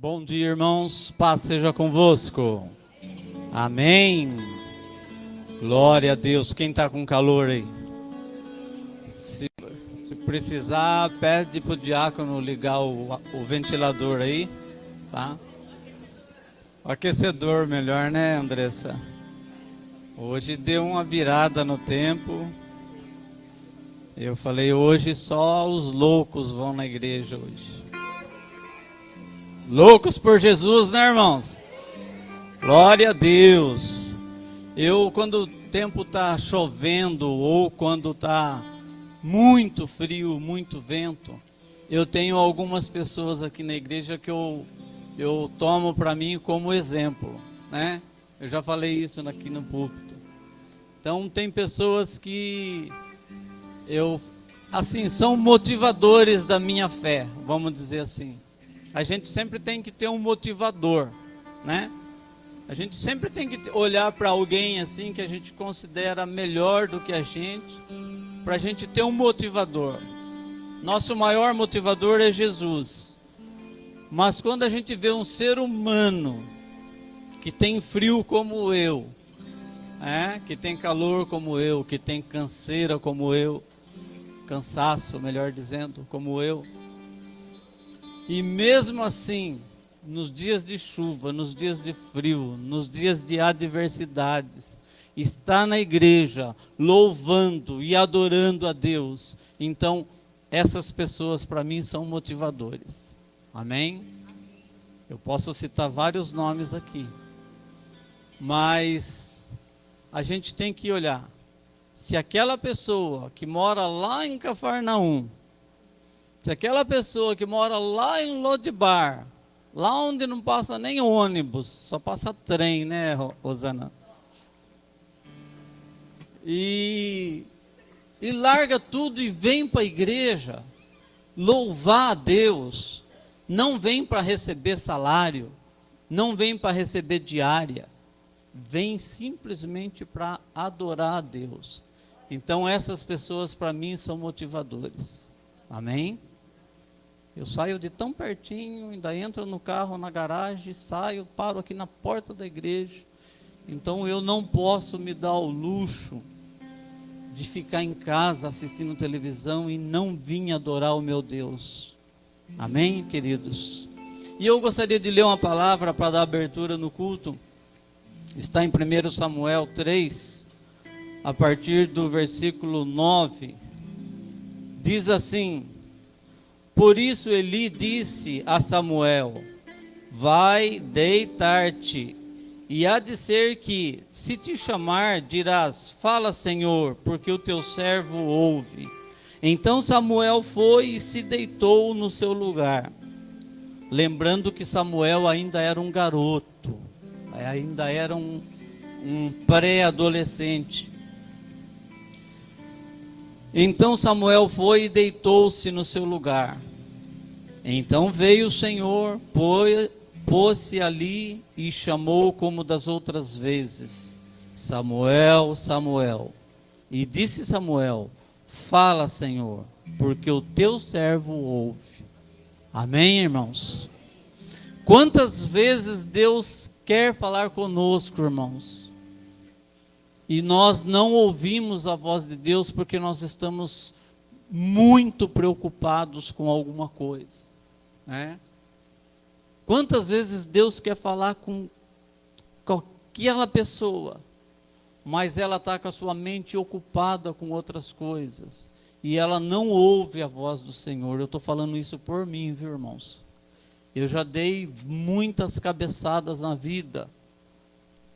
Bom dia, irmãos. Paz seja convosco. Amém. Glória a Deus. Quem está com calor aí? Se precisar, pede para o diácono ligar o ventilador aí, tá? O aquecedor melhor, né, Andressa? Hoje deu uma virada no tempo. Eu falei, hoje só os loucos vão na igreja hoje. Loucos por Jesus, né, irmãos? Glória a Deus. Quando o tempo está chovendo ou quando está muito frio, muito vento, eu tenho algumas pessoas aqui na igreja que eu tomo para mim como exemplo, né? Eu já falei isso aqui no púlpito. Então, tem pessoas que são motivadores da minha fé, vamos dizer assim. A gente sempre tem que ter um motivador, né? A gente sempre tem que olhar para alguém assim que a gente considera melhor do que a gente, para a gente ter um motivador. Nosso maior motivador é Jesus. Mas quando a gente vê um ser humano que tem frio como eu, que tem calor como eu, que tem canseira como eu, cansaço, melhor dizendo, como eu, e mesmo assim, nos dias de chuva, nos dias de frio, nos dias de adversidades, está na igreja louvando e adorando a Deus, então essas pessoas para mim são motivadores. Amém? Eu posso citar vários nomes aqui, mas a gente tem que olhar. Se aquela pessoa que mora lá em Cafarnaum, se aquela pessoa que mora lá em Lodibar, lá onde não passa nem ônibus, só passa trem, né, Rosana? E larga tudo e vem para a igreja, louvar a Deus, não vem para receber salário, não vem para receber diária, vem simplesmente para adorar a Deus. Então essas pessoas para mim são motivadores. Amém? Eu saio de tão pertinho, ainda entro no carro, na garagem, saio, paro aqui na porta da igreja. Então eu não posso me dar o luxo de ficar em casa assistindo televisão e não vir adorar o meu Deus. Amém, queridos? E eu gostaria de ler uma palavra para dar abertura no culto. Está em 1 Samuel 3, a partir do versículo 9. Diz assim: por isso Eli disse a Samuel: vai deitar-te, e há de ser que, se te chamar, dirás: fala, Senhor, porque o teu servo ouve. Então Samuel foi e se deitou no seu lugar. Lembrando que Samuel ainda era um garoto, ainda era um pré-adolescente. Então Samuel foi e deitou-se no seu lugar. Então veio o Senhor, pôs-se ali e chamou como das outras vezes: Samuel, Samuel. E disse Samuel: fala, Senhor, porque o teu servo ouve. Amém, irmãos? Quantas vezes Deus quer falar conosco, irmãos? E nós não ouvimos a voz de Deus porque nós estamos muito preocupados com alguma coisa, né? Quantas vezes Deus quer falar com aquela pessoa, mas ela está com a sua mente ocupada com outras coisas, e ela não ouve a voz do Senhor. Eu estou falando isso por mim, viu, irmãos? Eu já dei muitas cabeçadas na vida,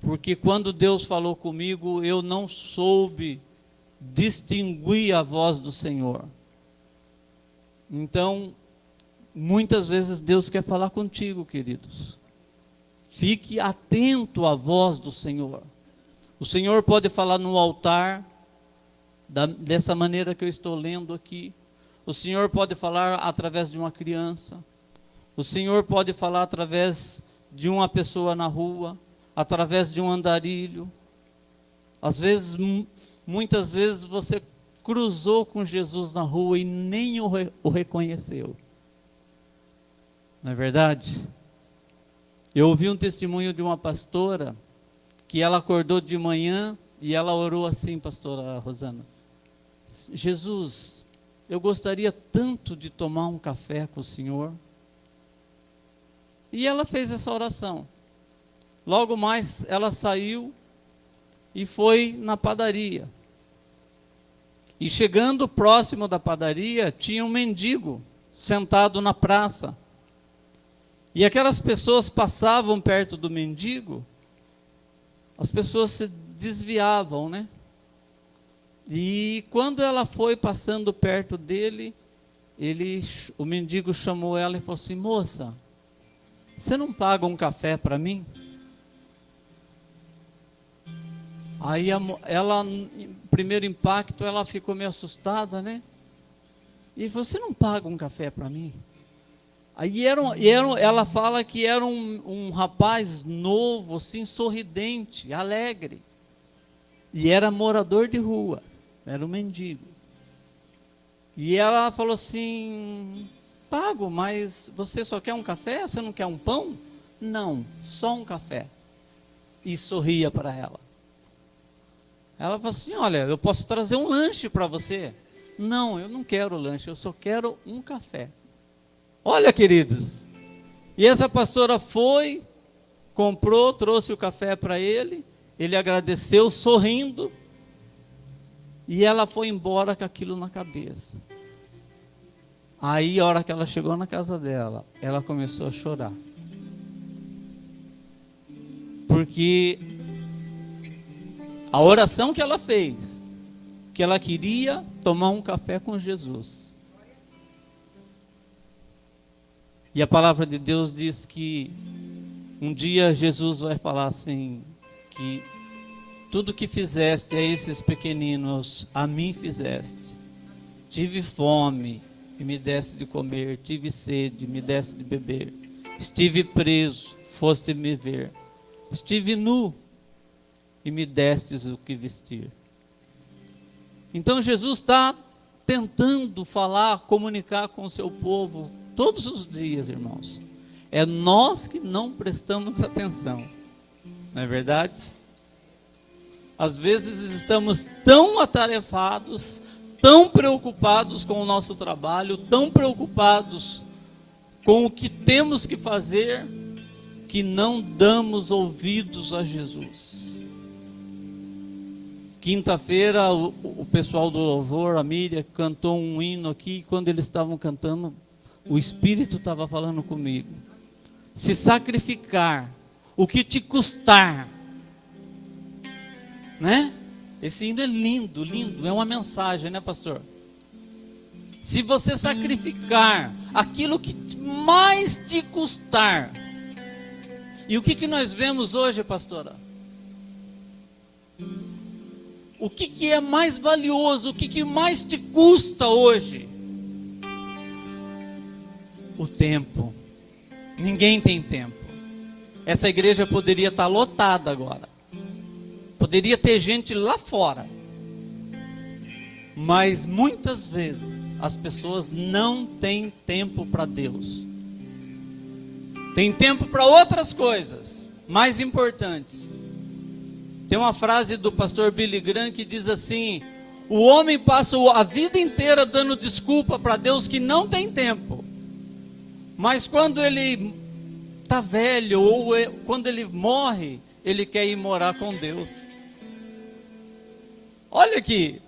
porque quando Deus falou comigo, eu não soube distinguir a voz do Senhor. Então, muitas vezes Deus quer falar contigo, queridos. Fique atento à voz do Senhor. O Senhor pode falar no altar, dessa maneira que eu estou lendo aqui. O Senhor pode falar através de uma criança. O Senhor pode falar através de uma pessoa na rua, através de um andarilho. Às vezes, muitas vezes você cruzou com Jesus na rua e nem o reconheceu. Não é verdade? Eu ouvi um testemunho de uma pastora que ela acordou de manhã e ela orou assim, pastora Rosana: Jesus, eu gostaria tanto de tomar um café com o Senhor. E ela fez essa oração. Logo mais ela saiu e foi na padaria. E chegando próximo da padaria, tinha um mendigo sentado na praça. E aquelas pessoas passavam perto do mendigo, as pessoas se desviavam, né? E quando ela foi passando perto dele, o mendigo chamou ela e falou assim: moça, você não paga um café para mim? Aí ela, em primeiro impacto, ela ficou meio assustada, né? E falou: você não paga um café para mim? Aí ela fala que era um rapaz novo, assim, sorridente, alegre. E era morador de rua, era um mendigo. E ela falou assim: pago, mas você só quer um café? Você não quer um pão? Não, só um café. E sorria para ela. Ela falou assim: olha, eu posso trazer um lanche para você. Não, eu não quero lanche, eu só quero um café. Olha, queridos, e essa pastora foi, comprou, trouxe o café para ele agradeceu sorrindo, e ela foi embora com aquilo na cabeça. Aí, a hora que ela chegou na casa dela, ela começou a chorar. Porque a oração que ela fez, que ela queria tomar um café com Jesus. E a palavra de Deus diz que um dia Jesus vai falar assim, que tudo que fizeste a esses pequeninos, a mim fizeste. Tive fome e me deste de comer, tive sede, me deste de beber. Estive preso, foste me ver. Estive nu e me destes o que vestir. Então Jesus está tentando falar, comunicar com o seu povo todos os dias, irmãos. É nós que não prestamos atenção, não é verdade? Às vezes estamos tão atarefados, tão preocupados com o nosso trabalho, tão preocupados com o que temos que fazer, que não damos ouvidos a Jesus. Quinta-feira, o pessoal do louvor, a Miriam, cantou um hino aqui, e quando eles estavam cantando, o Espírito estava falando comigo. Se sacrificar, o que te custar, né? Esse hino é lindo, lindo, é uma mensagem, né, pastor? Se você sacrificar aquilo que mais te custar. E o que nós vemos hoje, pastora? O que é mais valioso, o que mais te custa hoje? O tempo. Ninguém tem tempo. Essa igreja poderia estar lotada agora. Poderia ter gente lá fora. Mas muitas vezes as pessoas não têm tempo para Deus. Tem tempo para outras coisas mais importantes. Tem uma frase do pastor Billy Graham que diz assim: o homem passa a vida inteira dando desculpa para Deus que não tem tempo. Mas quando ele está velho, ou quando ele morre, ele quer ir morar com Deus. Olha aqui,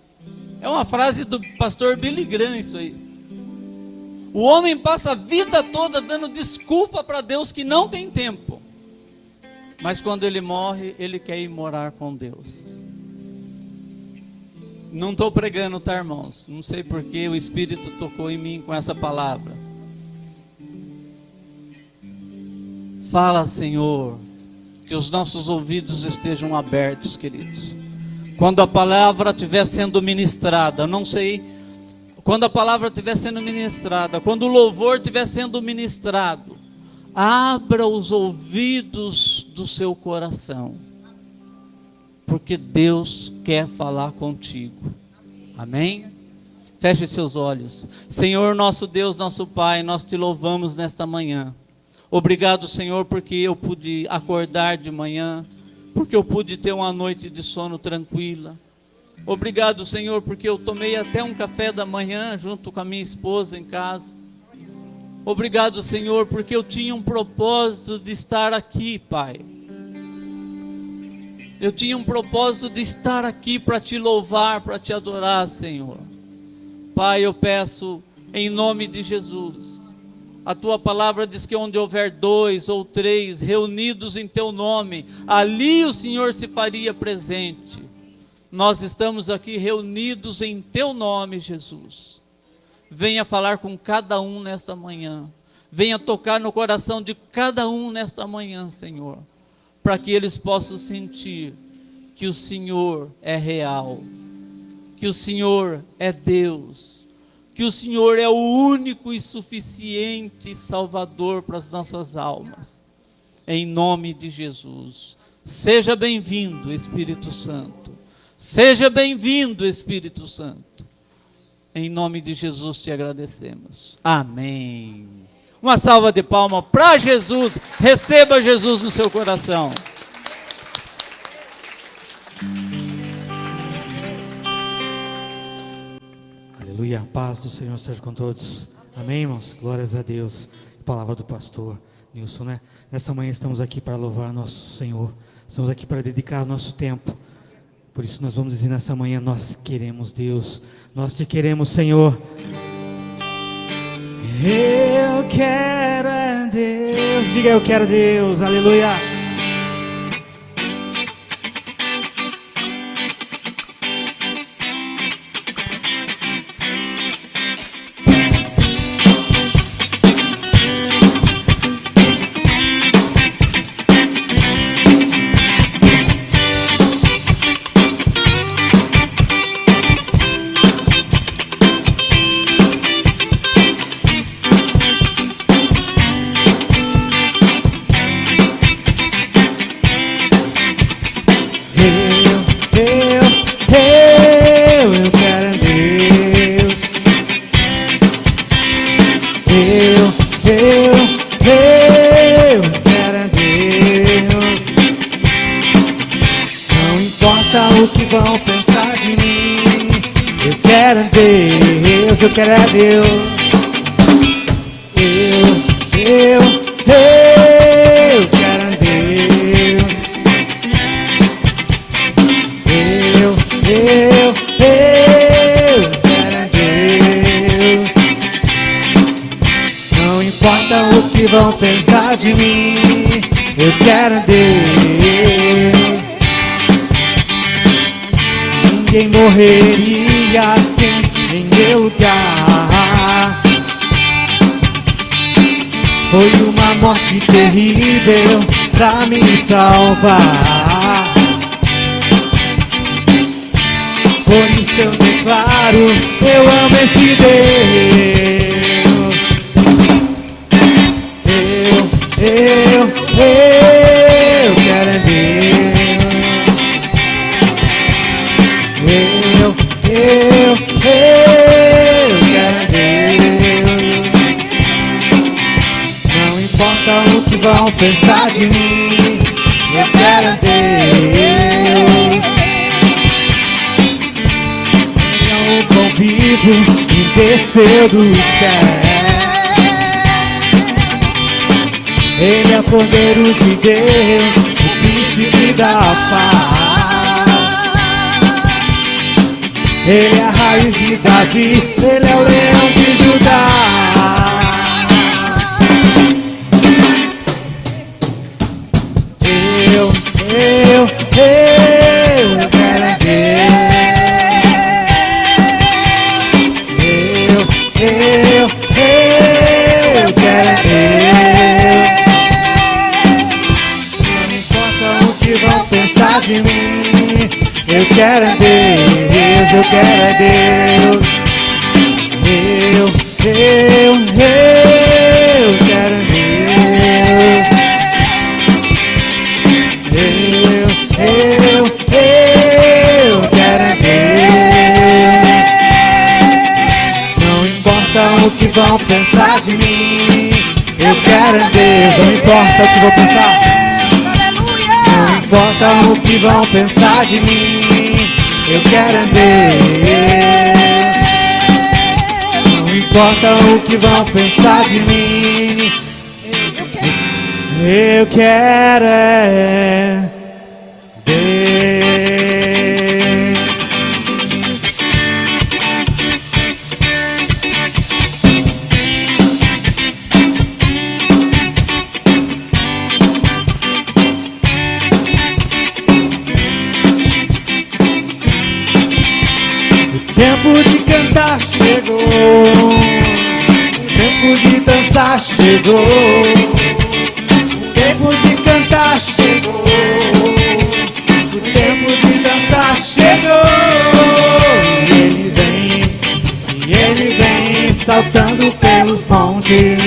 é uma frase do pastor Billy Graham isso aí. O homem passa a vida toda dando desculpa para Deus que não tem tempo. Mas quando ele morre, ele quer ir morar com Deus. Não estou pregando, tá, irmãos? Não sei porque o Espírito tocou em mim com essa palavra. Fala, Senhor, que os nossos ouvidos estejam abertos, queridos. Quando a palavra estiver sendo ministrada, não sei, quando a palavra estiver sendo ministrada, quando o louvor estiver sendo ministrado, abra os ouvidos do seu coração, porque Deus quer falar contigo. Amém? Feche seus olhos. Senhor, nosso Deus, nosso Pai, nós te louvamos nesta manhã. Obrigado, Senhor, porque eu pude acordar de manhã, porque eu pude ter uma noite de sono tranquila. Obrigado, Senhor, porque eu tomei até um café da manhã junto com a minha esposa em casa. Obrigado, Senhor, porque eu tinha um propósito de estar aqui, Pai. Eu tinha um propósito de estar aqui para te louvar, para te adorar, Senhor. Pai, eu peço em nome de Jesus. A tua palavra diz que onde houver 2 ou 3 reunidos em teu nome, ali o Senhor se faria presente. Nós estamos aqui reunidos em teu nome, Jesus. Venha falar com cada um nesta manhã. Venha tocar no coração de cada um nesta manhã, Senhor, para que eles possam sentir que o Senhor é real, que o Senhor é Deus, que o Senhor é o único e suficiente Salvador para as nossas almas. Em nome de Jesus. Seja bem-vindo, Espírito Santo. Seja bem-vindo, Espírito Santo. Em nome de Jesus te agradecemos. Amém. Uma salva de palmas para Jesus. Receba Jesus no seu coração. Aleluia, a paz do Senhor esteja com todos. Amém, irmãos? Glórias a Deus. Palavra do pastor Nilson, né? Nessa manhã estamos aqui para louvar nosso Senhor. Estamos aqui para dedicar nosso tempo. Por isso nós vamos dizer nessa manhã: nós queremos Deus, nós te queremos, Senhor. Eu quero é Deus. Diga: eu quero Deus. Aleluia. Eu quero é Deus. Eu quero é Deus. Eu quero é Deus. Não importa o que vão pensar de mim, eu quero é Deus. Ninguém morreria assim em meu lugar. Foi uma morte terrível pra me salvar. Por isso eu declaro: eu amo esse Deus. Eu quero é Deus. Eu quero é Deus. Não importa o que vão pensar de mim, eu quero é Deus. Ele é o pão vivo que desceu do céu. Ele é o Cordeiro de Deus, o príncipe da paz. Ele é a raiz de Davi, ele é o leão de Judá. Eu quero é Deus. Eu quero é Deus. Não importa o que vão pensar de mim, eu quero é Deus, eu quero é Deus. Eu quero é Deus. Eu quero é Deus. Não importa o que vão pensar de mim, Eu quero em Deus. Não importa o que vou pensar. Não importa o que vão pensar de mim. Eu quero em Deus. Não importa o que vão pensar de mim. Eu quero é Deus. O tempo de cantar chegou, o tempo de dançar chegou, o tempo de cantar chegou, o tempo de dançar chegou. E ele vem saltando pelos montes.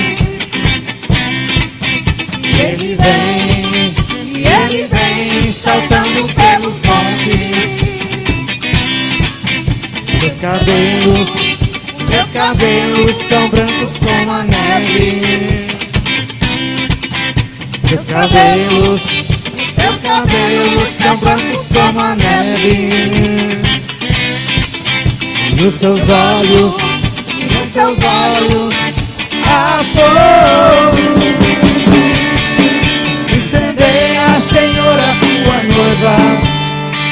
E ele vem saltando pelos montes. Seus cabelos são brancos como a neve. Seus cabelos são brancos como a neve. E os seus olhos há fogo. Incendeia, Senhor, a tua noiva.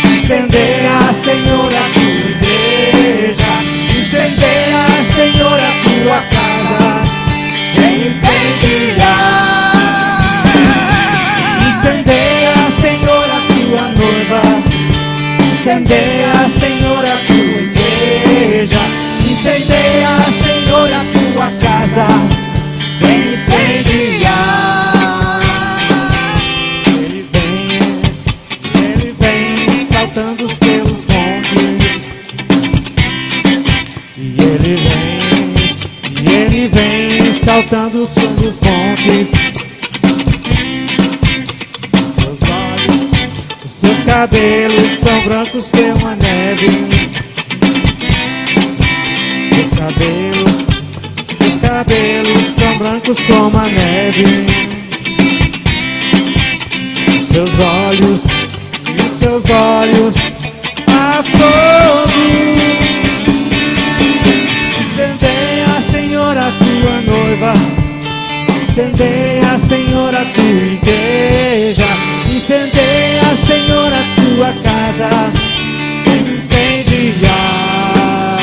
Incendeia, Senhor, a tua igreja. Incendeia, Senhor, a tua casa. Vem incendiar. Incendeia, Senhor, a tua noiva. Incendeia, Senhor, a tua igreja. Incendeia, Senhor, a tua casa. Vem incendiar. Ele vem saltando pelos montes. E ele vem saltando sobre os montes. Seus cabelos são brancos como a neve. Seus cabelos são brancos como a neve. Seus olhos há fogo. Incendeia, Senhor, a tua noiva. Incendeia, Senhor, a tua igreja. Incendeia, Senhor, a tua casa. Incendiar.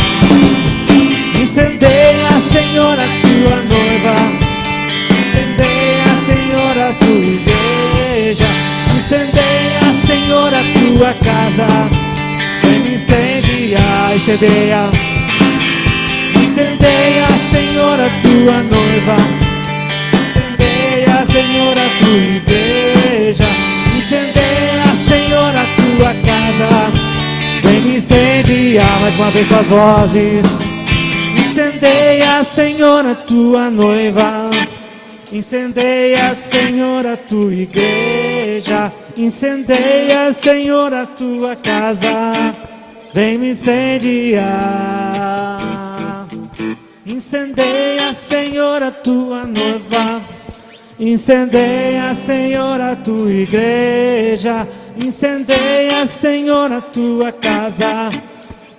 Incendeia, Senhor, a tua noiva. Incendeia, Senhor, a tua igreja. Incendeia, Senhor, a tua casa. Vem me incendiar. Incendeia. Incendeia, Senhor, a tua noiva. Incendeia, Senhor, a tua igreja. Incendeia, Senhor, a tua casa. Vem me incendiar. Mais uma vez suas vozes. Incendeia, Senhor, a tua noiva. Incendeia, Senhor, a tua igreja. Incendeia, Senhor, a tua casa. Vem me incendiar. Incendeia, Senhor, a tua noiva. Incendeia, Senhor, a tua igreja. Incendeia, Senhor, a tua casa.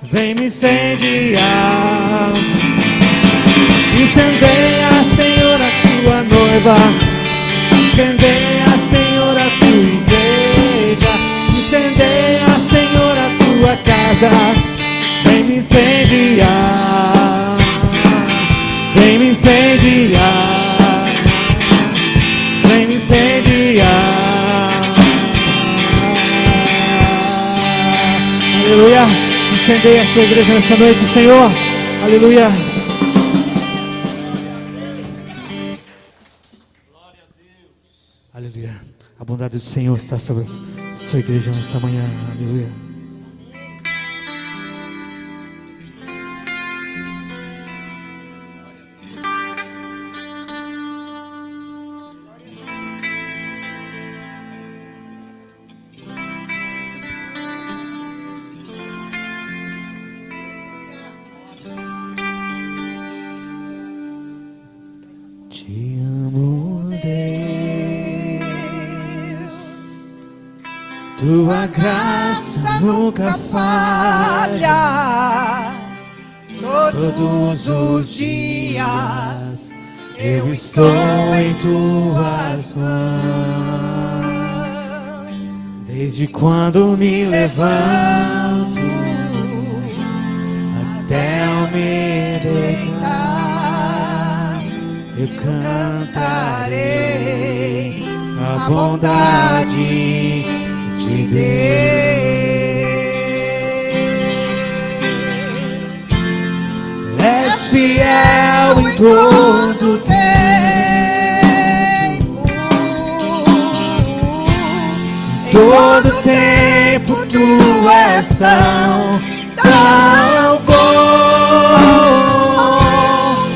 Vem me incendiar. Incendeia, Senhor, a tua noiva. Incendeia, Senhor, a tua igreja. Incendeia, Senhor, a tua casa. Vem me incendiar. Vem me incendiar. Vem me incendiar. Aleluia. Incendeia a tua igreja nessa noite, Senhor. Aleluia. Aleluia. A bondade do Senhor está sobre a sua igreja nessa manhã. Aleluia. Te amo. tua graça nunca falha. Todos os dias eu estou em tuas mãos. Desde quando me levanto até eu me deitar, eu cantarei a bondade de Deus. És fiel em todo tempo, em todo tempo tu és tão bom.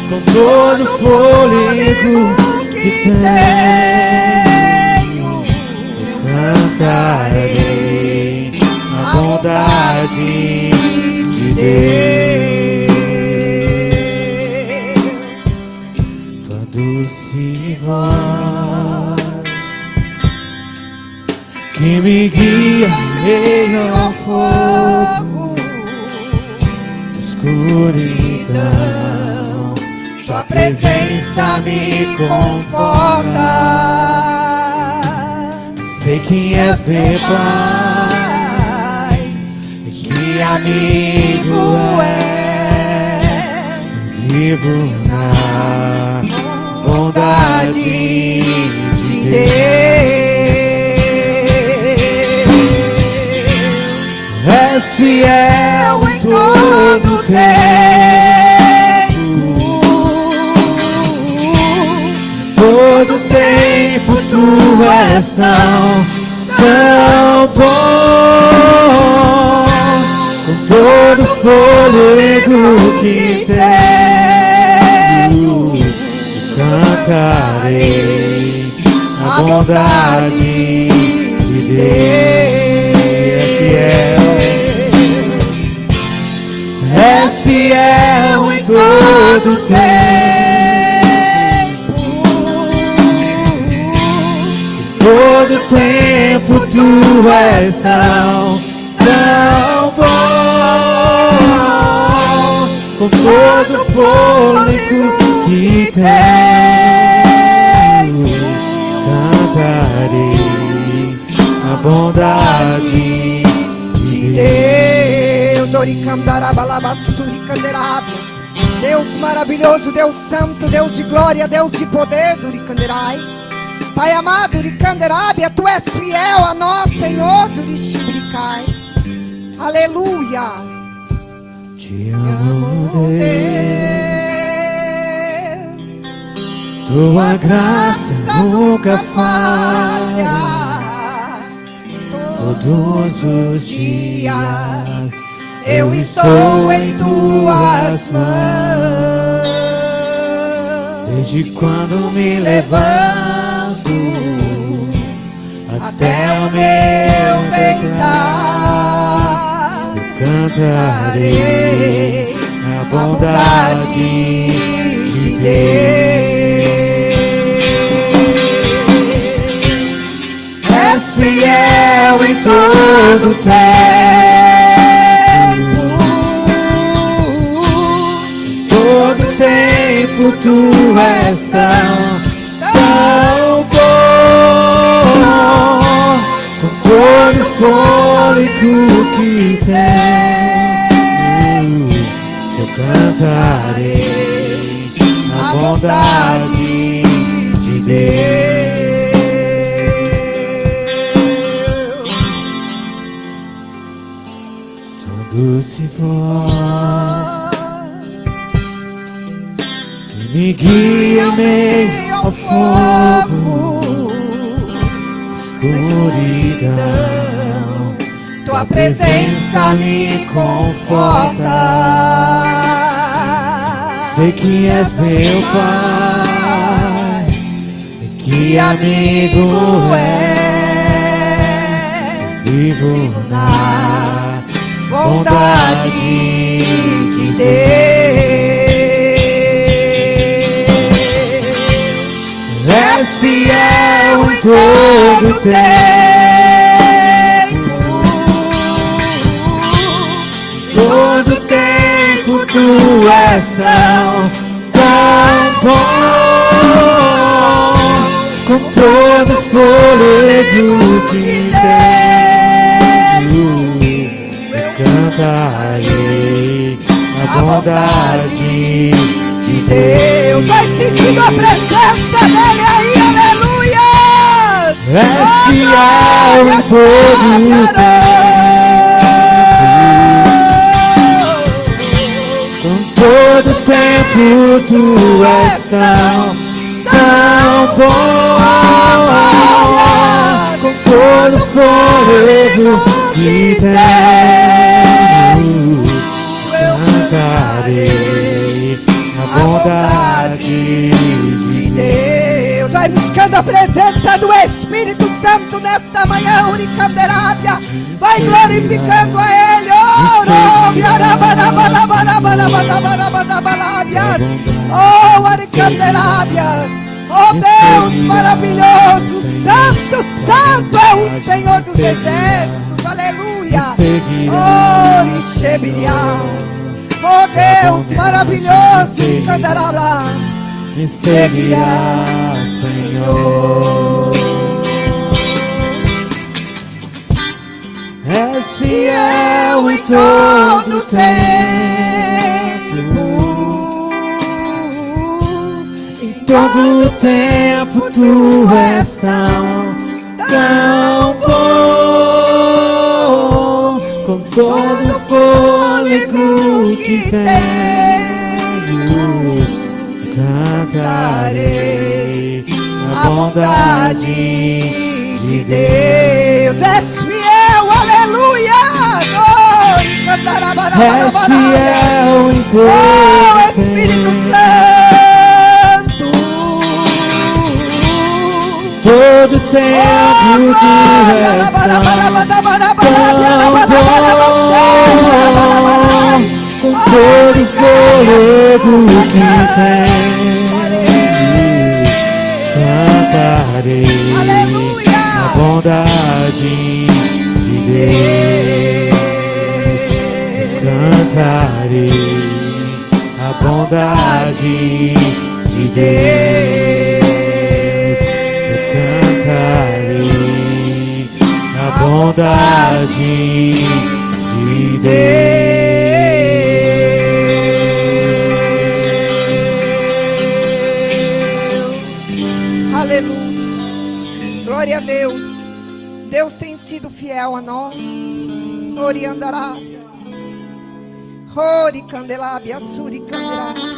Com todo fôlego que tenho, eu cantarei a bondade de Deus. Tua doce voz que me guia em meio ao fogo da escuridão, tua presença me conforta. Sei que és meu Pai, que amigo és, vivo na bondade de Deus. És fiel em todo tempo, todo tempo tu és tão bom. Com todo fôlego que tenho, cantarei a bondade de Deus. És fiel em todo tempo, todo tempo tu és tão bom. Com todo fôlego que tenho, cantarei a bondade de Deus. Deus maravilhoso, Deus santo, Deus de glória, Deus de poder, Duricanderai. Pai amado, Duricanderábia, tu és fiel a nós, Senhor, Durichibricai. Aleluia. Te amo, Deus, tua graça nunca falha. Todos os dias eu estou em tuas mãos. Desde quando me levanto até o meu deitar, eu cantarei a bondade de Deus. És fiel em todo tempo, todo tempo tu és tão bom. Com todo fôlego que tenho, eu cantarei a bondade de Deus. Tua doce voz que me guia em meio ao fogo, escuridão, tua presença me conforta. Sei que és meu Pai, que amigo és, vivo na bondade de Deus. És fiel em todo tempo, tu és tão bom, com todo o fôlego que tenho, eu cantarei a bondade de Deus. Vai sentindo a presença dele aí, aleluia! És fiel em todo o tempo, com todo o tempo tu és tão bom, com todo o fôlego que tenho, cantarei a bondade de Deus. Vai buscando a presença do Espírito Santo nesta manhã, Uricanderábia. Vai glorificando a Ele. Oh, Uricanderábias. Oh, Deus maravilhoso, Santo, Santo é o Senhor dos Exércitos. Aleluia. Oh, Ixebiriás. Oh, Deus maravilhoso, Uricanderábias. Me seguirá, Senhor. És fiel em todo tempo, em todo tempo tu és tão bom, com todo o fôlego que tenho, cantarei a bondade de Deus. És fiel, aleluia. És fiel em todo oh, Espírito Santo. Todo tempo tu és tão bom, com todo o fôlego que tenho, cantarei aleluia a bondade de Deus. Cantarei a bondade de Deus. Cantarei a bondade de Deus. Aleluia. Glória a Deus. Deus tem sido fiel a nós. Oriandarábias. Ori candelábia, suri candelábias.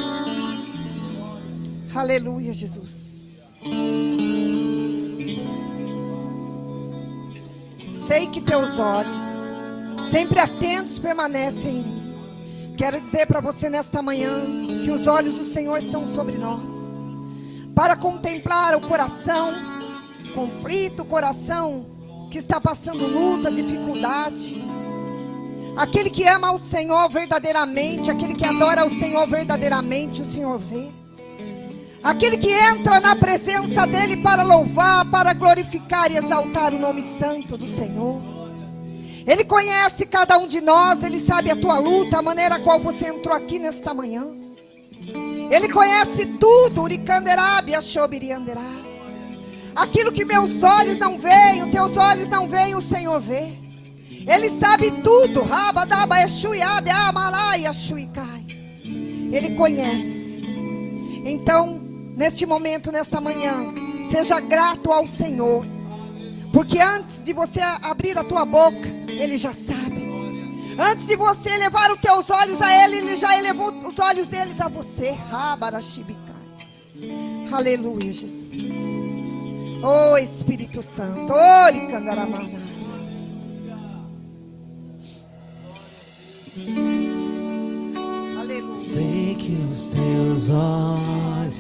Aleluia, Jesus. Sei que teus olhos, sempre atentos, permanecem em mim. Quero dizer para você nesta manhã que os olhos do Senhor estão sobre nós, para contemplar o coração conflito, o coração que está passando luta, dificuldade. Aquele que ama o Senhor verdadeiramente, aquele que adora o Senhor verdadeiramente, o Senhor vê. Aquele que entra na presença dEle para louvar, para glorificar e exaltar o nome santo do Senhor. Ele conhece cada um de nós, Ele sabe a tua luta, a maneira a qual você entrou aqui nesta manhã. Ele conhece tudo, Uricanderábia, Shobirianderás. Aquilo que meus olhos não veem, os teus olhos não veem, o Senhor vê. Ele sabe tudo. Ele conhece. Então, neste momento, nesta manhã, seja grato ao Senhor, porque antes de você abrir a tua boca, Ele já sabe. Antes de você elevar os teus olhos a Ele, Ele já elevou os olhos deles a você. Aleluia, Jesus. Oh, Espírito Santo. Oricandaramanas. Aleluia. Sei que os teus olhos,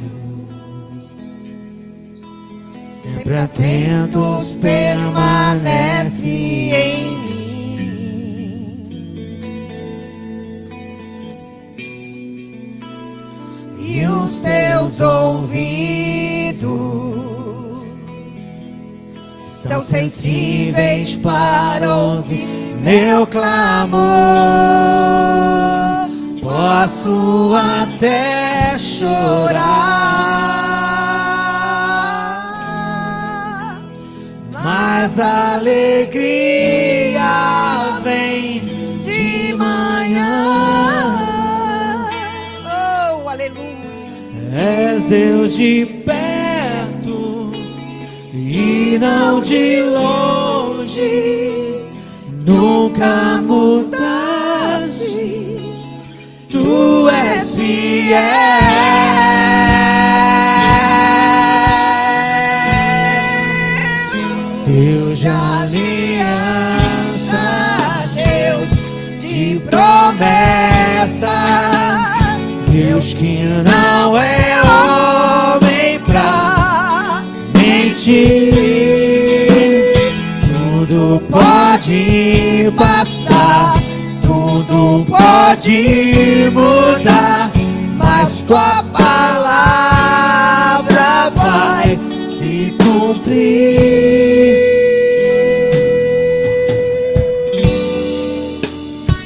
sempre atentos, permanecem em mim. E os teus ouvidos são sensíveis para ouvir meu clamor. posso até chorar, mas a alegria vem de manhã. Oh, aleluia. És Deus de perto e não de longe, nunca mudaste, tu és fiel. Deus de aliança, Deus de promessas, Deus que não é homem pra mentir. Tudo pode passar, tudo pode mudar, mas tua palavra vai se cumprir.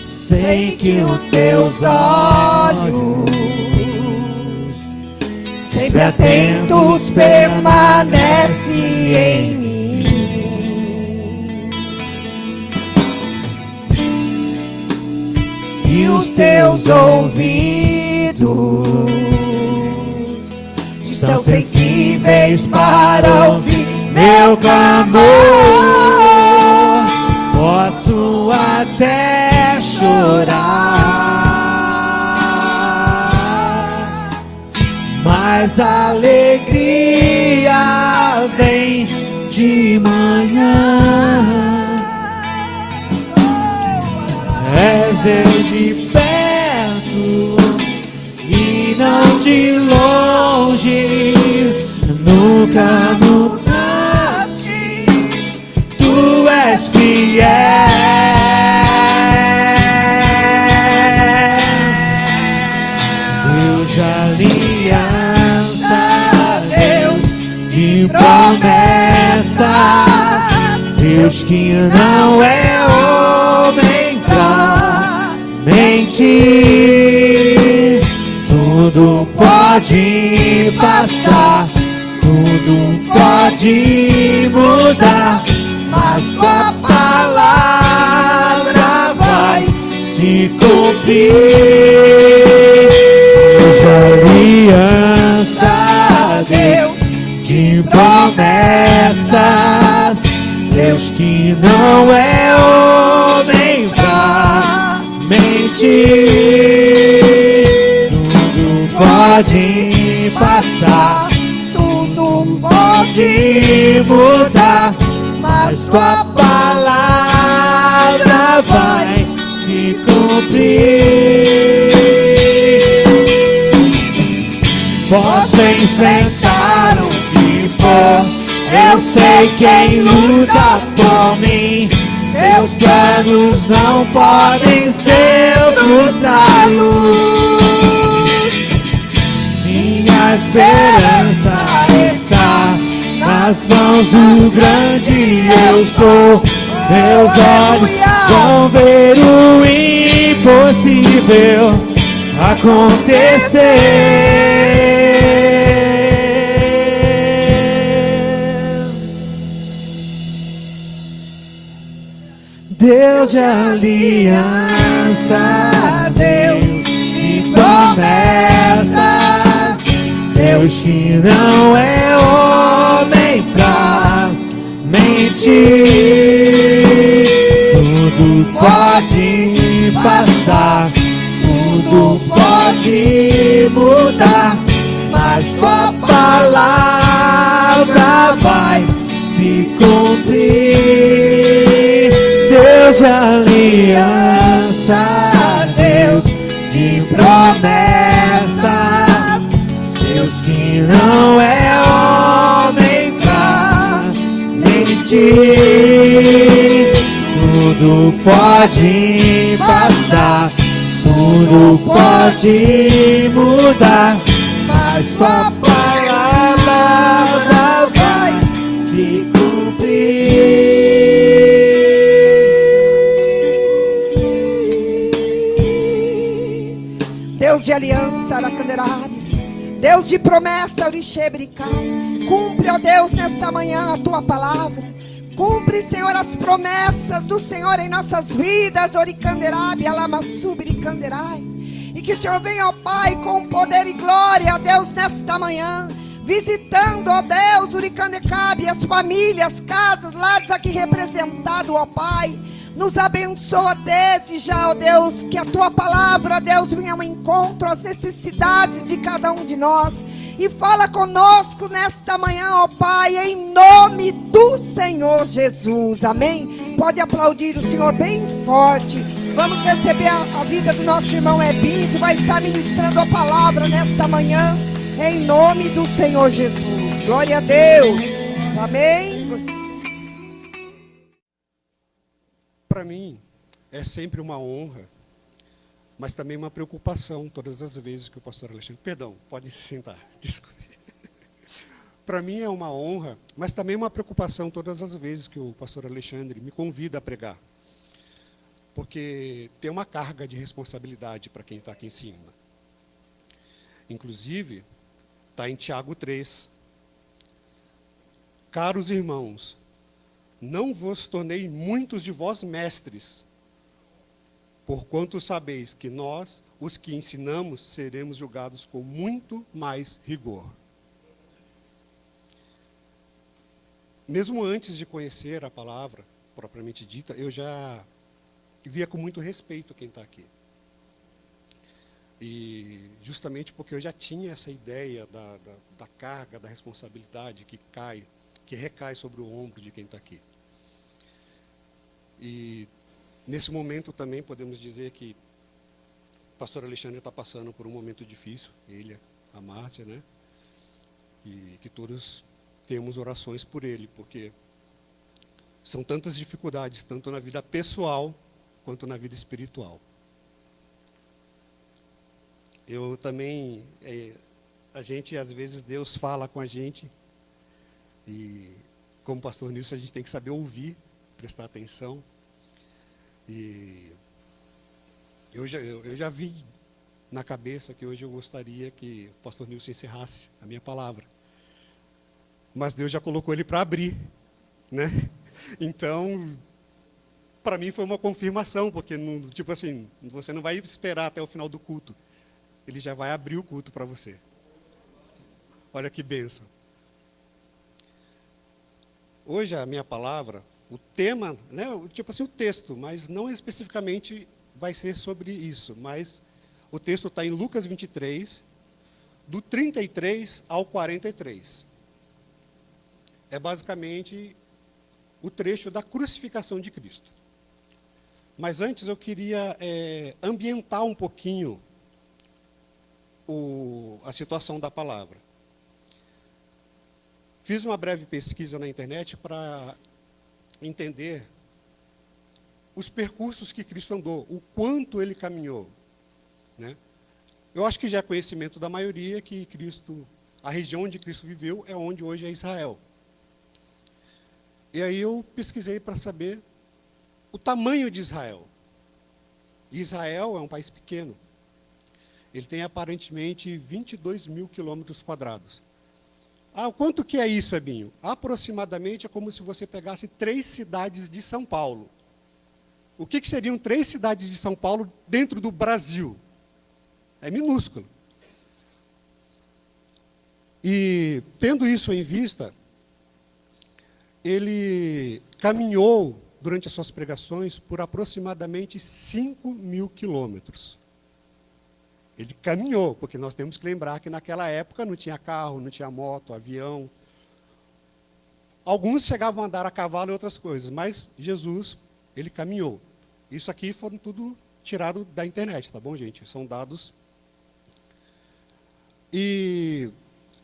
Sei que os teus olhos sempre atentos permanecem em mim. E os teus ouvidos estão sensíveis para ouvir meu clamor. Posso até chorar, mas a alegria vem de manhã. És Deus de perto e não de longe, nunca mudaste, tu és fiel. Deus de aliança, Deus de promessas, Deus que não é homem pra mentir. Tudo pode passar, tudo pode mudar, mas sua palavra vai se cumprir. Deus de aliança, Deus de promessas, Deus que não é homem pra mentir. Tudo pode passar, tudo pode mudar, mas tua palavra vai se cumprir. Posso enfrentar o que for, eu sei quem luta por mim. Seus planos não podem ser frustrados. Minha esperança está nas mãos do grande eu sou. Meus olhos vão ver o impossível acontecer. Deus de aliança, Deus de promessas, Deus que não é homem pra mentir. Tudo pode passar, tudo pode mudar, mas sua palavra vai se cumprir. Deus de aliança, Deus de promessas, Deus que não é homem pra mentir. Tudo pode passar, tudo pode mudar, mas tua palavra vai se cumprir. aliança, Aracanderabe. Deus de promessa, Orixebricai. Cumpre, ó Deus, nesta manhã a tua palavra. Cumpre, Senhor, as promessas do Senhor em nossas vidas, Oricanderabe, Alamassubricanderai. E que o Senhor venha, ó Pai, com poder e glória, ó Deus, nesta manhã, visitando, ó Deus, Uricandecabe, as famílias, casas, lares aqui representados, ó Pai. Nos abençoa desde já, ó Deus, que a tua palavra, ó Deus, venha ao encontro às necessidades de cada um de nós. E fala conosco nesta manhã, ó Pai, em nome do Senhor Jesus. Amém? Pode aplaudir o Senhor bem forte. Vamos receber a vida do nosso irmão Ebinho, que vai estar ministrando a palavra nesta manhã, em nome do Senhor Jesus. Glória a Deus. Amém? Para mim, é sempre uma honra, mas também uma preocupação todas as vezes que o pastor Alexandre... Perdão, pode se sentar, desculpe. Para mim é uma honra, mas também uma preocupação todas as vezes que o pastor Alexandre me convida a pregar. Porque tem uma carga de responsabilidade para quem está aqui em cima. Inclusive, está em Tiago 3. Caros irmãos, não vos tornei muitos de vós mestres, porquanto sabeis que nós, os que ensinamos, seremos julgados com muito mais rigor. Mesmo antes de conhecer a palavra propriamente dita, eu já via com muito respeito quem está aqui. E justamente porque eu já tinha essa ideia da carga, da responsabilidade que recai sobre o ombro de quem está aqui. E nesse momento também podemos dizer que o pastor Alexandre está passando por um momento difícil, ele, a Márcia, né? E que todos temos orações por ele, porque são tantas dificuldades, tanto na vida pessoal quanto na vida espiritual. Eu também, às vezes Deus fala com a gente, e como pastor Nilson a gente tem que saber ouvir, prestar atenção. E eu já vi na cabeça que hoje eu gostaria que o pastor Nilson encerrasse a minha palavra. Mas Deus já colocou ele para abrir, né? Então, para mim foi uma confirmação, porque tipo assim, você não vai esperar até o final do culto. Ele já vai abrir o culto para você. Olha que bênção. Hoje a minha palavra, o tema, né, tipo assim, o texto, mas não especificamente vai ser sobre isso, mas o texto está em Lucas 23, do 33 ao 43. É basicamente o trecho da crucificação de Cristo. Mas antes eu queria ambientar um pouquinho a situação da palavra. Fiz uma breve pesquisa na internet para entender os percursos que Cristo andou, o quanto ele caminhou, né? Eu acho que já é conhecimento da maioria que a região onde Cristo viveu é onde hoje é Israel. E aí eu pesquisei para saber o tamanho de Israel. Israel é um país pequeno. Ele tem aparentemente 22 mil quilômetros quadrados. Ah, quanto que é isso, Ebinho? Aproximadamente é como se você pegasse 3 cidades de São Paulo. O que seriam 3 cidades de São Paulo dentro do Brasil? É minúsculo. E, tendo isso em vista, ele caminhou, durante as suas pregações, por aproximadamente 5 mil quilômetros. Ele caminhou, porque nós temos que lembrar que naquela época não tinha carro, não tinha moto, avião. Alguns chegavam a andar a cavalo e outras coisas, mas Jesus, ele caminhou. Isso aqui foram tudo tirado da internet, tá bom, gente? São dados.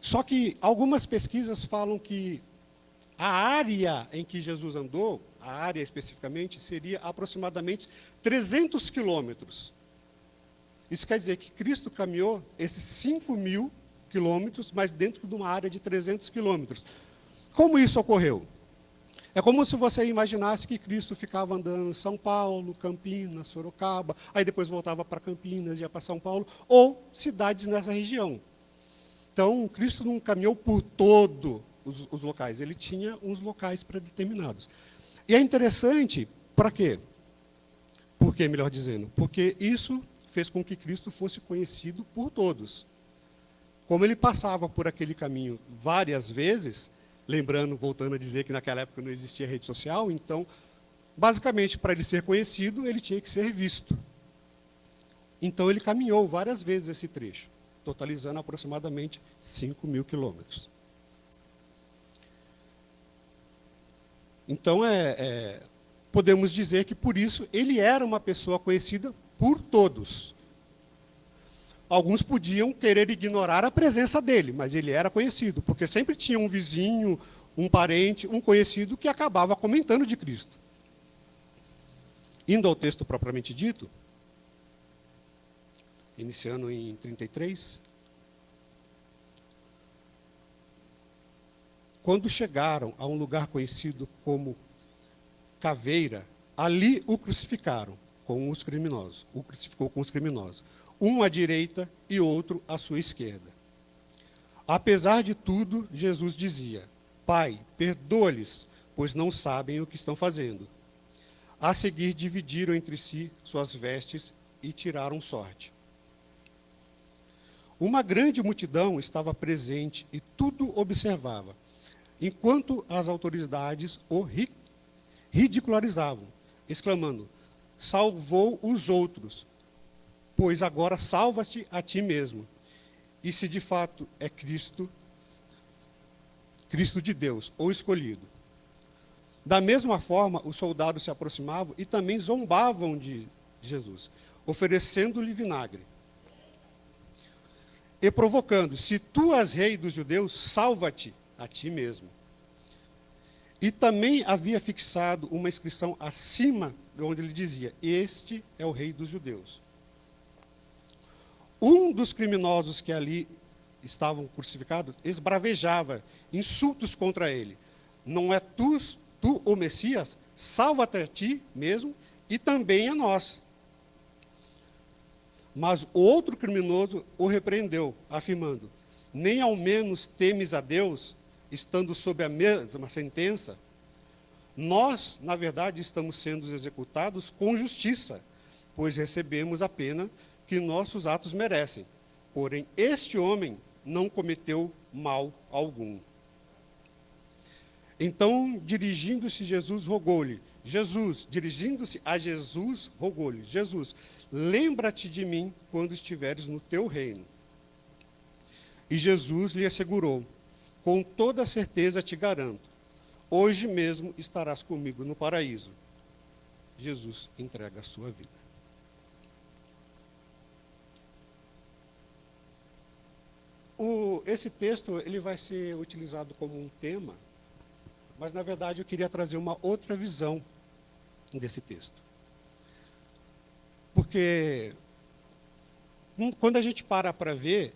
Só que algumas pesquisas falam que a área em que Jesus andou, a área especificamente, seria aproximadamente 300 quilômetros. Isso quer dizer que Cristo caminhou esses 5 mil quilômetros, mas dentro de uma área de 300 quilômetros. Como isso ocorreu? É como se você imaginasse que Cristo ficava andando em São Paulo, Campinas, Sorocaba, aí depois voltava para Campinas, ia para São Paulo, ou cidades nessa região. Então, Cristo não caminhou por todos os locais, ele tinha uns locais predeterminados. E é interessante, para quê? Por quê, melhor dizendo? Porque isso fez com que Cristo fosse conhecido por todos. Como ele passava por aquele caminho várias vezes, lembrando, voltando a dizer que naquela época não existia rede social, então, basicamente, para ele ser conhecido, ele tinha que ser visto. Então, ele caminhou várias vezes esse trecho, totalizando aproximadamente 5.000 quilômetros. Então, podemos dizer que, por isso, ele era uma pessoa conhecida por todos. Alguns podiam querer ignorar a presença dele, mas ele era conhecido, porque sempre tinha um vizinho, um parente, um conhecido que acabava comentando de Cristo. Indo ao texto propriamente dito, iniciando em 33, quando chegaram a um lugar conhecido como Caveira, ali o crucificaram com os criminosos. O crucificou com os criminosos. Um à direita e outro à sua esquerda. Apesar de tudo, Jesus dizia: Pai, perdoa-lhes, pois não sabem o que estão fazendo. A seguir, dividiram entre si suas vestes e tiraram sorte. Uma grande multidão estava presente e tudo observava, enquanto as autoridades o ridicularizavam, exclamando: salvou os outros, pois agora salva-te a ti mesmo. E se de fato é Cristo de Deus, ou escolhido. Da mesma forma, os soldados se aproximavam e também zombavam de Jesus, oferecendo-lhe vinagre. E provocando: se tu és rei dos judeus, salva-te a ti mesmo. E também havia fixado uma inscrição acima de onde ele dizia: este é o rei dos judeus. Um dos criminosos que ali estavam crucificados esbravejava insultos contra ele: não é tu o Messias? Salva-te a ti mesmo e também a nós. Mas o outro criminoso o repreendeu, afirmando: nem ao menos temes a Deus, estando sob a mesma sentença? Nós, na verdade, estamos sendo executados com justiça, pois recebemos a pena que nossos atos merecem. Porém, este homem não cometeu mal algum. Então, dirigindo-se a Jesus, rogou-lhe: Jesus, lembra-te de mim quando estiveres no teu reino. E Jesus lhe assegurou: com toda certeza te garanto, hoje mesmo estarás comigo no paraíso. Jesus entrega a sua vida. Esse texto ele vai ser utilizado como um tema, mas, na verdade, eu queria trazer uma outra visão desse texto. Porque, quando a gente para ver,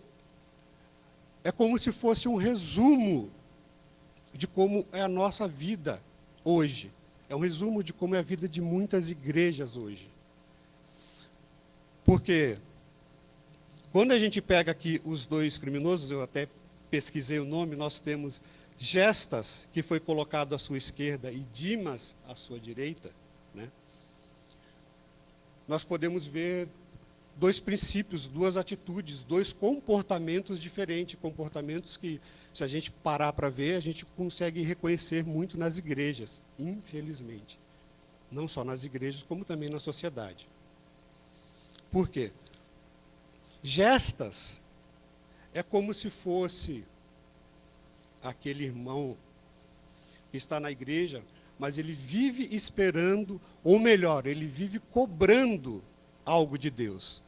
é como se fosse um resumo de como é a nossa vida hoje. É um resumo de como é a vida de muitas igrejas hoje. Porque, quando a gente pega aqui os dois criminosos, eu até pesquisei o nome, nós temos Gestas, que foi colocado à sua esquerda, e Dimas à sua direita, né? Nós podemos ver dois princípios, duas atitudes, dois comportamentos diferentes, comportamentos que, se a gente parar para ver, a gente consegue reconhecer muito nas igrejas, infelizmente. Não só nas igrejas, como também na sociedade. Por quê? Gestas é como se fosse aquele irmão que está na igreja, mas ele vive esperando, ou melhor, ele vive cobrando algo de Deus.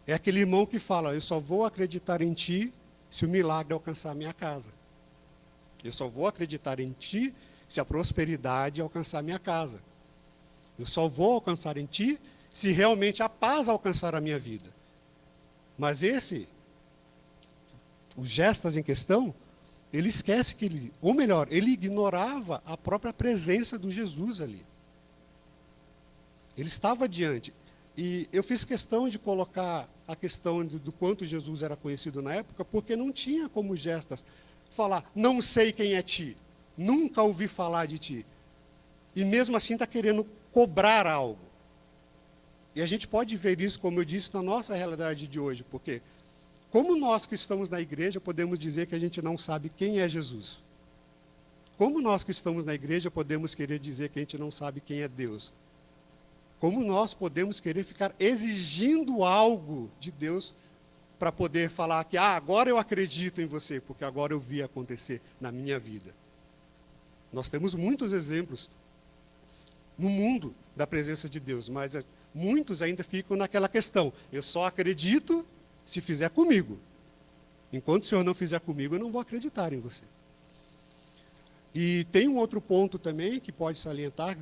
É aquele irmão que fala: eu só vou acreditar em ti se o milagre alcançar a minha casa. Eu só vou acreditar em ti se a prosperidade alcançar a minha casa. Eu só vou alcançar em ti se realmente a paz alcançar a minha vida. Mas os Gestas em questão, ele esquece que ele, ou melhor, ele ignorava a própria presença do Jesus ali. Ele estava diante. E eu fiz questão de colocar a questão do quanto Jesus era conhecido na época, porque não tinha como Gestas falar, não sei quem é ti, nunca ouvi falar de ti. E mesmo assim está querendo cobrar algo. E a gente pode ver isso, como eu disse, na nossa realidade de hoje, porque como nós que estamos na igreja podemos dizer que a gente não sabe quem é Jesus? Como nós que estamos na igreja podemos querer dizer que a gente não sabe quem é Deus? Como nós podemos querer ficar exigindo algo de Deus para poder falar que agora eu acredito em você, porque agora eu vi acontecer na minha vida? Nós temos muitos exemplos no mundo da presença de Deus, mas muitos ainda ficam naquela questão, eu só acredito se fizer comigo. Enquanto o Senhor não fizer comigo, eu não vou acreditar em você. E tem um outro ponto também que pode salientar,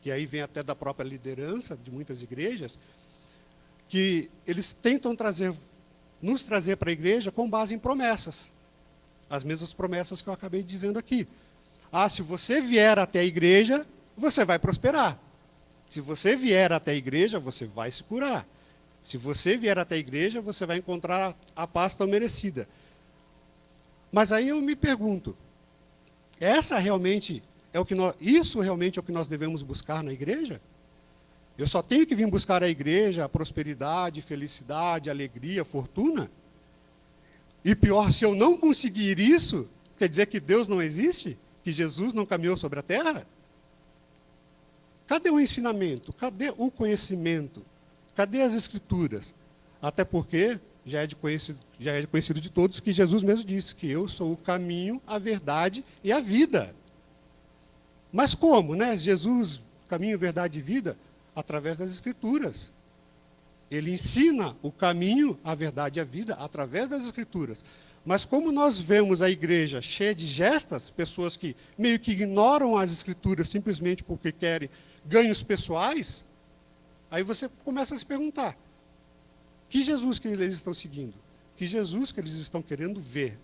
que aí vem até da própria liderança de muitas igrejas, que eles tentam nos trazer para a igreja com base em promessas. As mesmas promessas que eu acabei dizendo aqui. Se você vier até a igreja, você vai prosperar. Se você vier até a igreja, você vai se curar. Se você vier até a igreja, você vai encontrar a paz tão merecida. Mas aí eu me pergunto, isso realmente é o que nós devemos buscar na igreja? Eu só tenho que vir buscar a igreja a prosperidade, felicidade, alegria, fortuna? E pior, se eu não conseguir isso, quer dizer que Deus não existe? Que Jesus não caminhou sobre a terra? Cadê o ensinamento? Cadê o conhecimento? Cadê as escrituras? Até porque já é conhecido de todos que Jesus mesmo disse que eu sou o caminho, a verdade e a vida. Mas como, né? Jesus, caminho, verdade e vida, através das escrituras. Ele ensina o caminho, a verdade e a vida através das escrituras. Mas como nós vemos a igreja cheia de gestas, pessoas que meio que ignoram as escrituras simplesmente porque querem ganhos pessoais, aí você começa a se perguntar, que Jesus que eles estão seguindo? Que Jesus que eles estão querendo ver?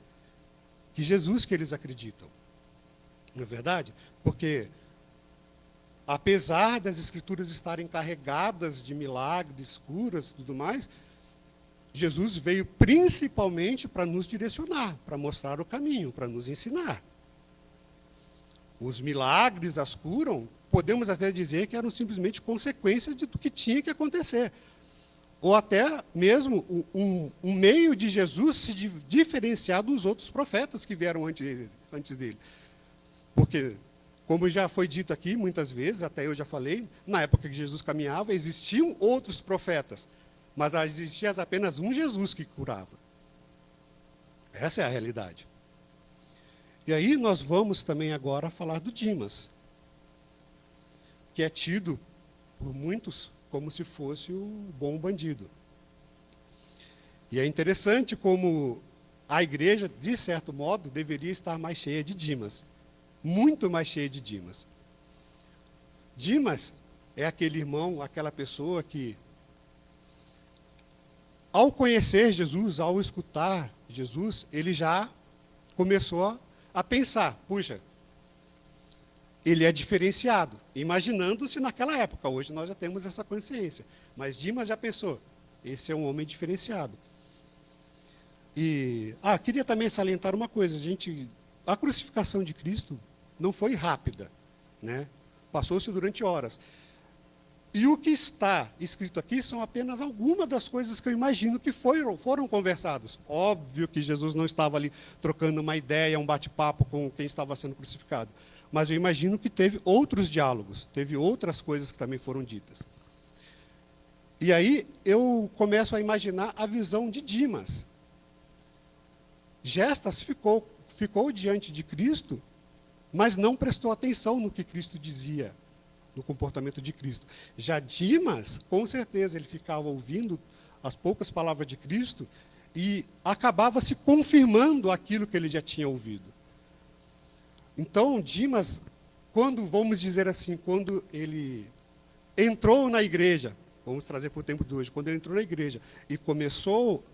Que Jesus que eles acreditam? Não é verdade? Porque, apesar das escrituras estarem carregadas de milagres, curas e tudo mais, Jesus veio principalmente para nos direcionar, para mostrar o caminho, para nos ensinar. Os milagres, as curas, podemos até dizer que eram simplesmente consequências do que tinha que acontecer. Ou até mesmo um meio de Jesus se diferenciar dos outros profetas que vieram antes dele. Porque, como já foi dito aqui muitas vezes, até eu já falei, na época que Jesus caminhava, existiam outros profetas, mas existia apenas um Jesus que curava. Essa é a realidade. E aí nós vamos também agora falar do Dimas, que é tido por muitos como se fosse o bom bandido. E é interessante como a igreja, de certo modo, deveria estar mais cheia de Dimas. Muito mais cheia de Dimas. Dimas é aquele irmão, aquela pessoa que, ao conhecer Jesus, ao escutar Jesus, ele já começou a pensar, puxa, ele é diferenciado, imaginando-se naquela época. Hoje nós já temos essa consciência. Mas Dimas já pensou, esse é um homem diferenciado. E queria também salientar uma coisa, a crucificação de Cristo não foi rápida, né? Passou-se durante horas. E o que está escrito aqui são apenas algumas das coisas que eu imagino que foram conversadas. Óbvio que Jesus não estava ali trocando uma ideia, um bate-papo com quem estava sendo crucificado. Mas eu imagino que teve outros diálogos, teve outras coisas que também foram ditas. E aí eu começo a imaginar a visão de Dimas. Gestas ficou diante de Cristo, mas não prestou atenção no que Cristo dizia, no comportamento de Cristo. Já Dimas, com certeza, ele ficava ouvindo as poucas palavras de Cristo e acabava se confirmando aquilo que ele já tinha ouvido. Então, Dimas, vamos dizer assim, quando ele entrou na igreja, vamos trazer para o tempo de hoje, quando ele entrou na igreja e começou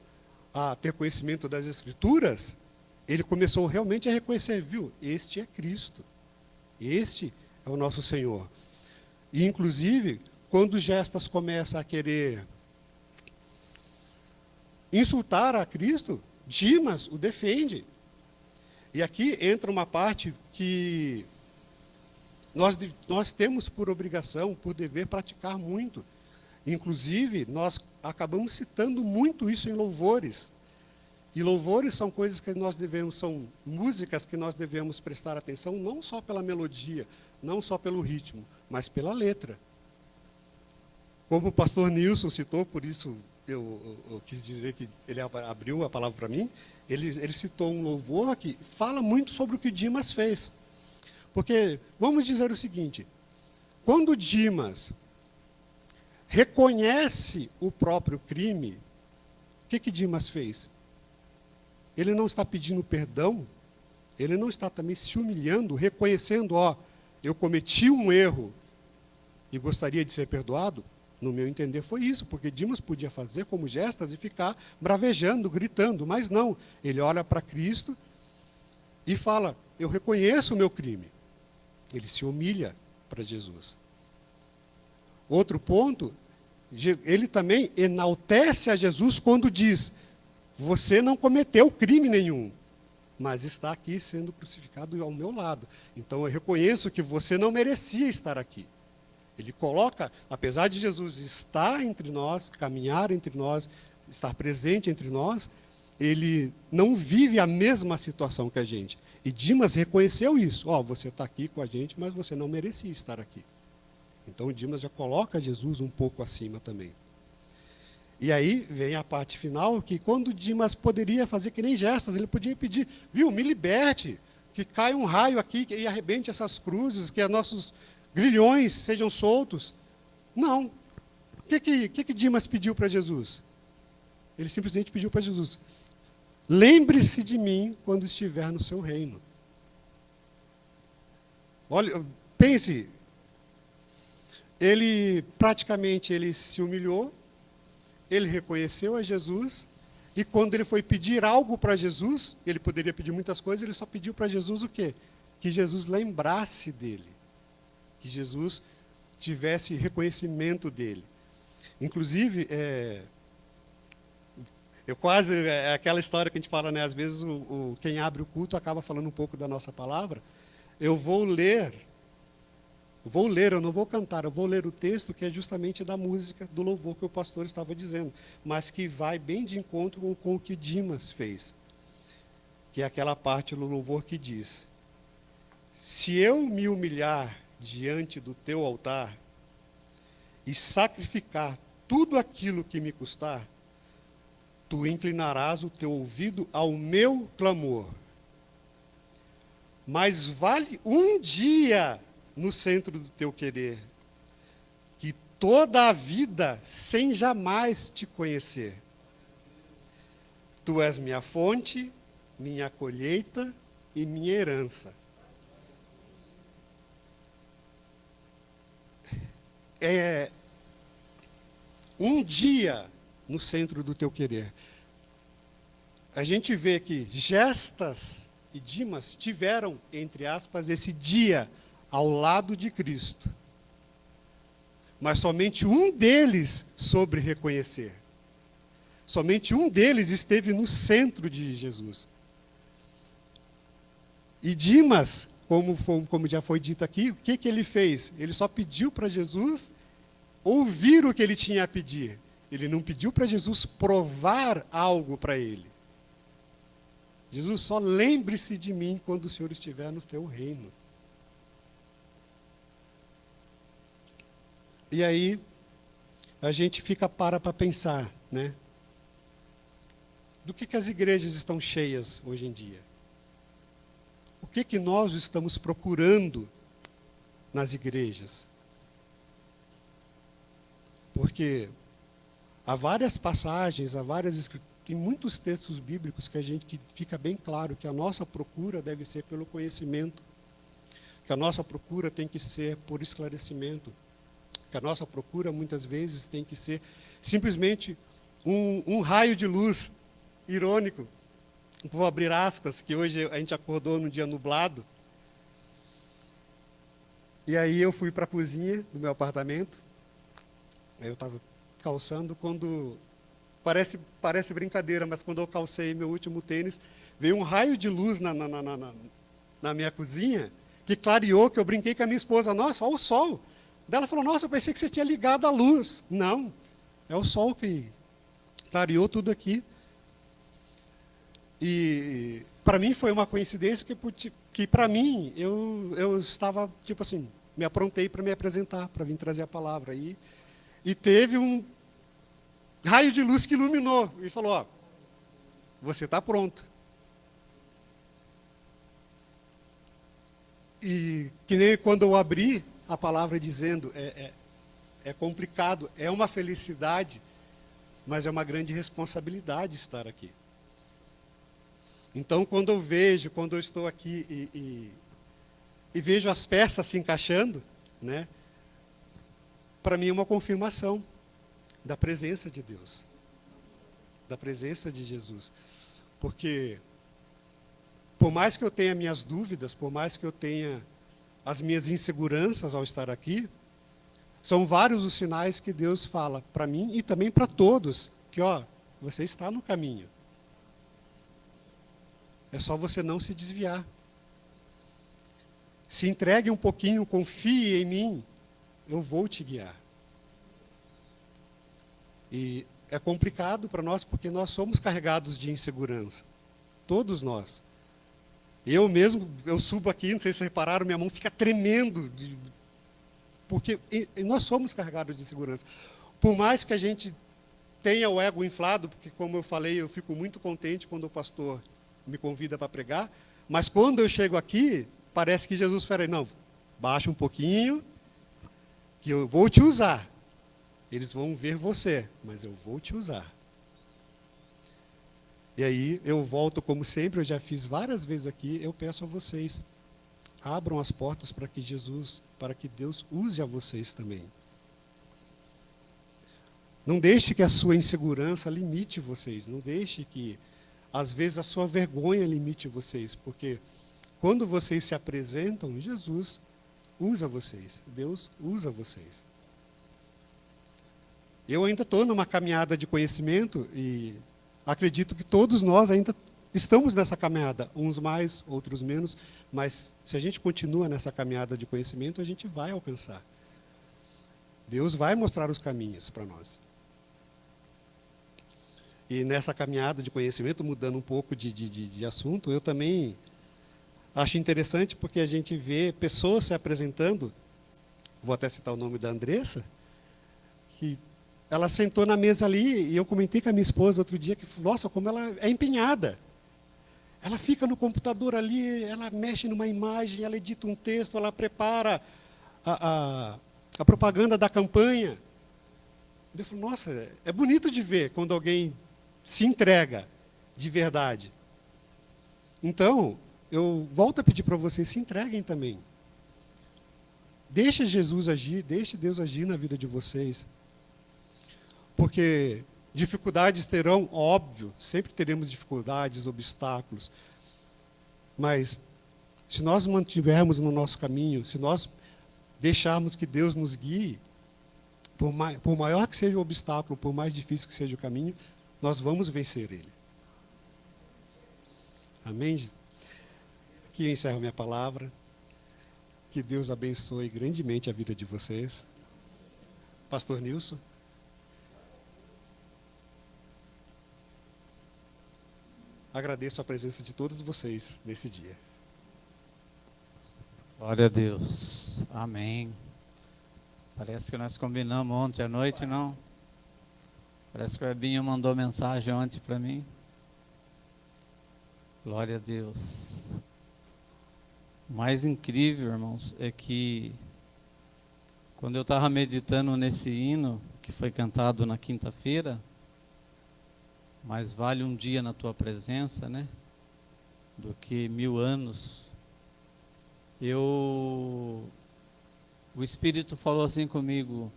a ter conhecimento das Escrituras, ele começou realmente a reconhecer, viu? Este é Cristo. Este é o nosso Senhor. E, inclusive, quando Gestas começa a querer insultar a Cristo, Dimas o defende. E aqui entra uma parte que nós temos por obrigação, por dever, praticar muito. Inclusive, nós acabamos citando muito isso em louvores. E louvores são coisas que nós devemos, são músicas que nós devemos prestar atenção, não só pela melodia, não só pelo ritmo, mas pela letra. Como o pastor Nilson citou, por isso eu quis dizer que ele abriu a palavra para mim, ele citou um louvor que fala muito sobre o que Dimas fez. Porque, vamos dizer o seguinte, quando Dimas reconhece o próprio crime, o que Dimas fez? Ele não está pedindo perdão, ele não está também se humilhando, reconhecendo, eu cometi um erro e gostaria de ser perdoado. No meu entender foi isso, porque Dimas podia fazer como Gestas e ficar bravejando, gritando, mas não. Ele olha para Cristo e fala, eu reconheço o meu crime. Ele se humilha para Jesus. Outro ponto, ele também enaltece a Jesus quando diz, você não cometeu crime nenhum, mas está aqui sendo crucificado ao meu lado. Então eu reconheço que você não merecia estar aqui. Ele coloca, apesar de Jesus estar entre nós, caminhar entre nós, estar presente entre nós, ele não vive a mesma situação que a gente. E Dimas reconheceu isso. Você está aqui com a gente, mas você não merecia estar aqui. Então Dimas já coloca Jesus um pouco acima também. E aí vem a parte final, que quando Dimas poderia fazer que nem Gestas, ele podia pedir, me liberte, que caia um raio aqui e arrebente essas cruzes, que os nossos grilhões sejam soltos. Não. O que Dimas pediu para Jesus? Ele simplesmente pediu para Jesus, lembre-se de mim quando estiver no seu reino. Olha, pense, ele se humilhou, ele reconheceu a Jesus, e quando ele foi pedir algo para Jesus, ele poderia pedir muitas coisas, ele só pediu para Jesus o quê? Que Jesus lembrasse dele, que Jesus tivesse reconhecimento dele. Inclusive, é aquela história que a gente fala, né? Às vezes quem abre o culto acaba falando um pouco da nossa palavra. Eu não vou cantar, eu vou ler o texto que é justamente da música, do louvor que o pastor estava dizendo, mas que vai bem de encontro com o que Dimas fez, que é aquela parte do louvor que diz, se eu me humilhar diante do teu altar e sacrificar tudo aquilo que me custar, tu inclinarás o teu ouvido ao meu clamor. Mas vale um dia no centro do teu querer, que toda a vida sem jamais te conhecer. Tu és minha fonte, minha colheita e minha herança. Um dia no centro do teu querer. A gente vê que Gestas e Dimas tiveram, entre aspas, esse dia ao lado de Cristo. Mas somente um deles soube reconhecer. Somente um deles esteve no centro de Jesus. E Dimas, como já foi dito aqui, o que ele fez? Ele só pediu para Jesus ouvir o que ele tinha a pedir. Ele não pediu para Jesus provar algo para ele. Jesus, só lembre-se de mim quando o Senhor estiver no teu reino. E aí, a gente fica para pensar, né? Do que as igrejas estão cheias hoje em dia? O que nós estamos procurando nas igrejas? Porque há várias passagens, tem muitos textos bíblicos que fica bem claro que a nossa procura deve ser pelo conhecimento, que a nossa procura tem que ser por esclarecimento, que a nossa procura muitas vezes tem que ser simplesmente um raio de luz irônico, vou abrir aspas, que hoje a gente acordou num dia nublado. E aí eu fui para a cozinha do meu apartamento. Aí eu estava calçando, quando... Parece brincadeira, mas quando eu calcei meu último tênis, veio um raio de luz na minha cozinha, que clareou, que eu brinquei com a minha esposa. Nossa, olha o sol. Daí ela falou, nossa, eu pensei que você tinha ligado a luz. Não, é o sol que clareou tudo aqui. E para mim foi uma coincidência que para mim, eu estava, tipo assim, me aprontei para me apresentar, para vir trazer a palavra. E teve um raio de luz que iluminou e falou, ó, você está pronto. E que nem quando eu abri a palavra dizendo, é complicado, é uma felicidade, mas é uma grande responsabilidade estar aqui. Então, quando eu estou aqui e vejo as peças se encaixando, né, para mim é uma confirmação da presença de Deus, da presença de Jesus. Porque, por mais que eu tenha minhas dúvidas, por mais que eu tenha as minhas inseguranças ao estar aqui, são vários os sinais que Deus fala para mim e também para todos, que ó, você está no caminho. É só você não se desviar. Se entregue um pouquinho, confie em mim, eu vou te guiar. E é complicado para nós porque nós somos carregados de insegurança. Todos nós. Eu mesmo, eu subo aqui, não sei se vocês repararam, minha mão fica tremendo. Porque nós somos carregados de insegurança. Por mais que a gente tenha o ego inflado, porque como eu falei, eu fico muito contente quando o pastor me convida para pregar, mas quando eu chego aqui, parece que Jesus fala, não, baixa um pouquinho, que eu vou te usar. Eles vão ver você, mas eu vou te usar. E aí eu volto, como sempre, eu já fiz várias vezes aqui, eu peço a vocês, abram as portas para que Deus use a vocês também. Não deixe que a sua insegurança limite vocês, não deixe que, às vezes, a sua vergonha limite vocês, porque quando vocês se apresentam, Jesus usa vocês, Deus usa vocês. Eu ainda estou numa caminhada de conhecimento e acredito que todos nós ainda estamos nessa caminhada, uns mais, outros menos, mas se a gente continua nessa caminhada de conhecimento, a gente vai alcançar. Deus vai mostrar os caminhos para nós. E nessa caminhada de conhecimento, mudando um pouco de assunto, eu também acho interessante porque a gente vê pessoas se apresentando, vou até citar o nome da Andressa, que ela sentou na mesa ali, e eu comentei com a minha esposa outro dia, que, nossa, como ela é empenhada. Ela fica no computador ali, ela mexe numa imagem, ela edita um texto, ela prepara a propaganda da campanha. Eu falo, nossa, é bonito de ver quando alguém se entrega de verdade. Então, eu volto a pedir para vocês, se entreguem também. Deixe Jesus agir, deixe Deus agir na vida de vocês. Porque dificuldades terão, óbvio, sempre teremos dificuldades, obstáculos. Mas, se nós mantivermos no nosso caminho, se nós deixarmos que Deus nos guie, por maior que seja o obstáculo, por mais difícil que seja o caminho, nós vamos vencer ele. Amém? Aqui eu encerro minha palavra. Que Deus abençoe grandemente a vida de vocês. Pastor Nilson. Agradeço a presença de todos vocês nesse dia. Glória a Deus. Amém. Parece que nós combinamos ontem à noite, não? Parece que o Ebinho mandou mensagem ontem para mim. Glória a Deus. O mais incrível, irmãos, é que quando eu estava meditando nesse hino que foi cantado na quinta-feira, mais vale um dia na tua presença, né, do que 1000 anos. O Espírito falou assim comigo,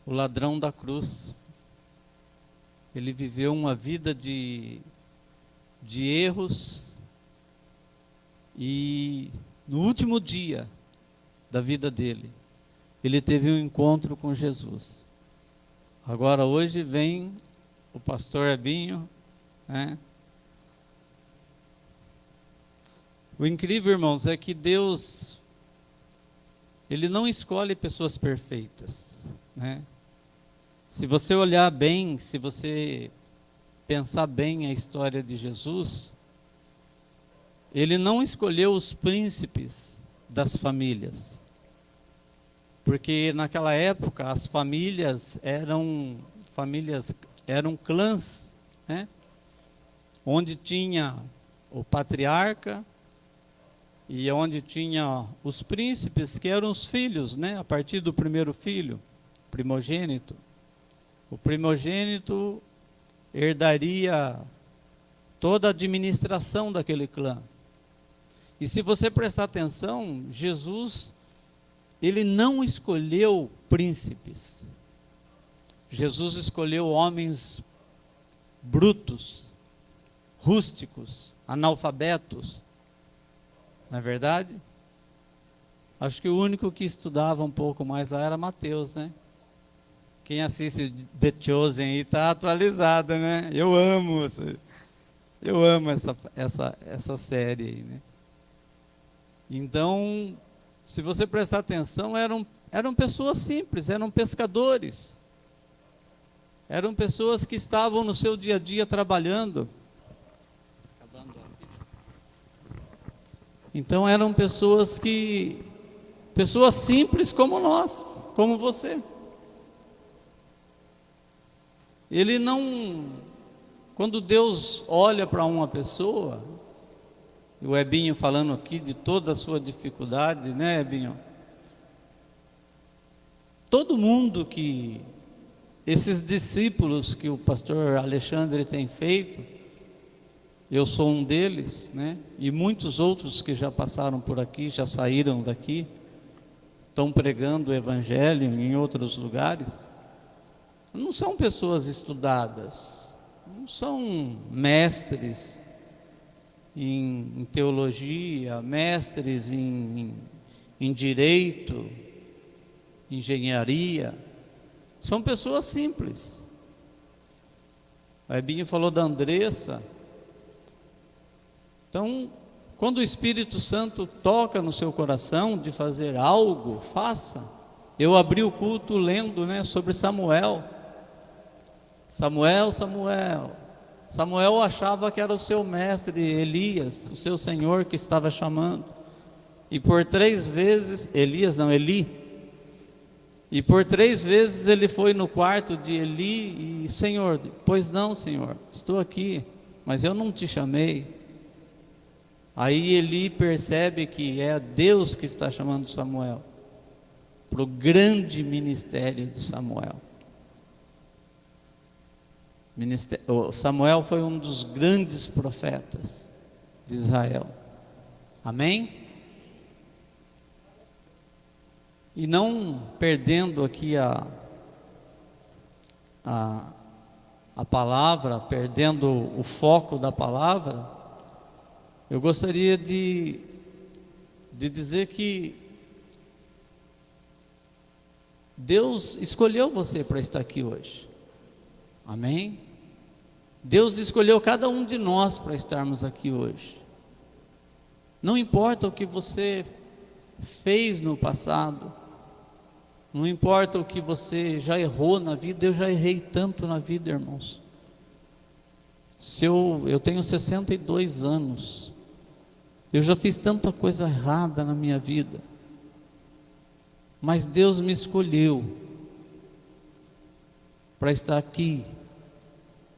o ladrão da cruz, ele viveu uma vida de de erros, e no último dia da vida dele, ele teve um encontro com Jesus. Agora hoje vem o pastor Ebinho, né? O incrível, irmãos, é que Deus, Ele não escolhe pessoas perfeitas, né? Se você olhar bem, se você pensar bem a história de Jesus, Ele não escolheu os príncipes das famílias, porque naquela época as famílias eram clãs, né? Onde tinha o patriarca e onde tinha os príncipes, que eram os filhos, né? A partir do primeiro filho, primogênito. O primogênito herdaria toda a administração daquele clã. E se você prestar atenção, Jesus, ele não escolheu príncipes. Jesus escolheu homens brutos, rústicos, analfabetos. Não é verdade? Acho que o único que estudava um pouco mais lá era Mateus, né? Quem assiste The Chosen aí está atualizado, né? Eu amo essa série aí, né? Então, se você prestar atenção, eram pessoas simples, eram pescadores. Eram pessoas que estavam no seu dia a dia trabalhando. Então eram pessoas simples como nós, como você. Ele não, quando Deus olha para uma pessoa, e o Ebinho falando aqui de toda a sua dificuldade, né, Ebinho? Todo mundo que, esses discípulos que o pastor Alexandre tem feito, eu sou um deles, né? E muitos outros que já passaram por aqui, já saíram daqui, estão pregando o evangelho em outros lugares. Não são pessoas estudadas, não são mestres em teologia, mestres em direito, engenharia. São pessoas simples. A Ebinho falou da Andressa. Então, quando o Espírito Santo toca no seu coração de fazer algo, faça. Eu abri o culto lendo, né, sobre Samuel. Samuel achava que era o seu mestre Elias, o seu senhor que estava chamando. E por 3 vezes, Eli. E por 3 vezes ele foi no quarto de Eli e, Senhor, pois não, Senhor, estou aqui, mas eu não te chamei. Aí Eli percebe que é Deus que está chamando Samuel para o grande ministério de Samuel. Samuel foi um dos grandes profetas de Israel. Amém? E não perdendo aqui a palavra, perdendo o foco da palavra, eu gostaria de dizer que Deus escolheu você para estar aqui hoje. Amém? Deus escolheu cada um de nós para estarmos aqui hoje. Não importa o que você fez no passado, não importa o que você já errou na vida. Eu já errei tanto na vida, irmãos. Eu tenho 62 anos, eu já fiz tanta coisa errada na minha vida, mas Deus me escolheu para estar aqui,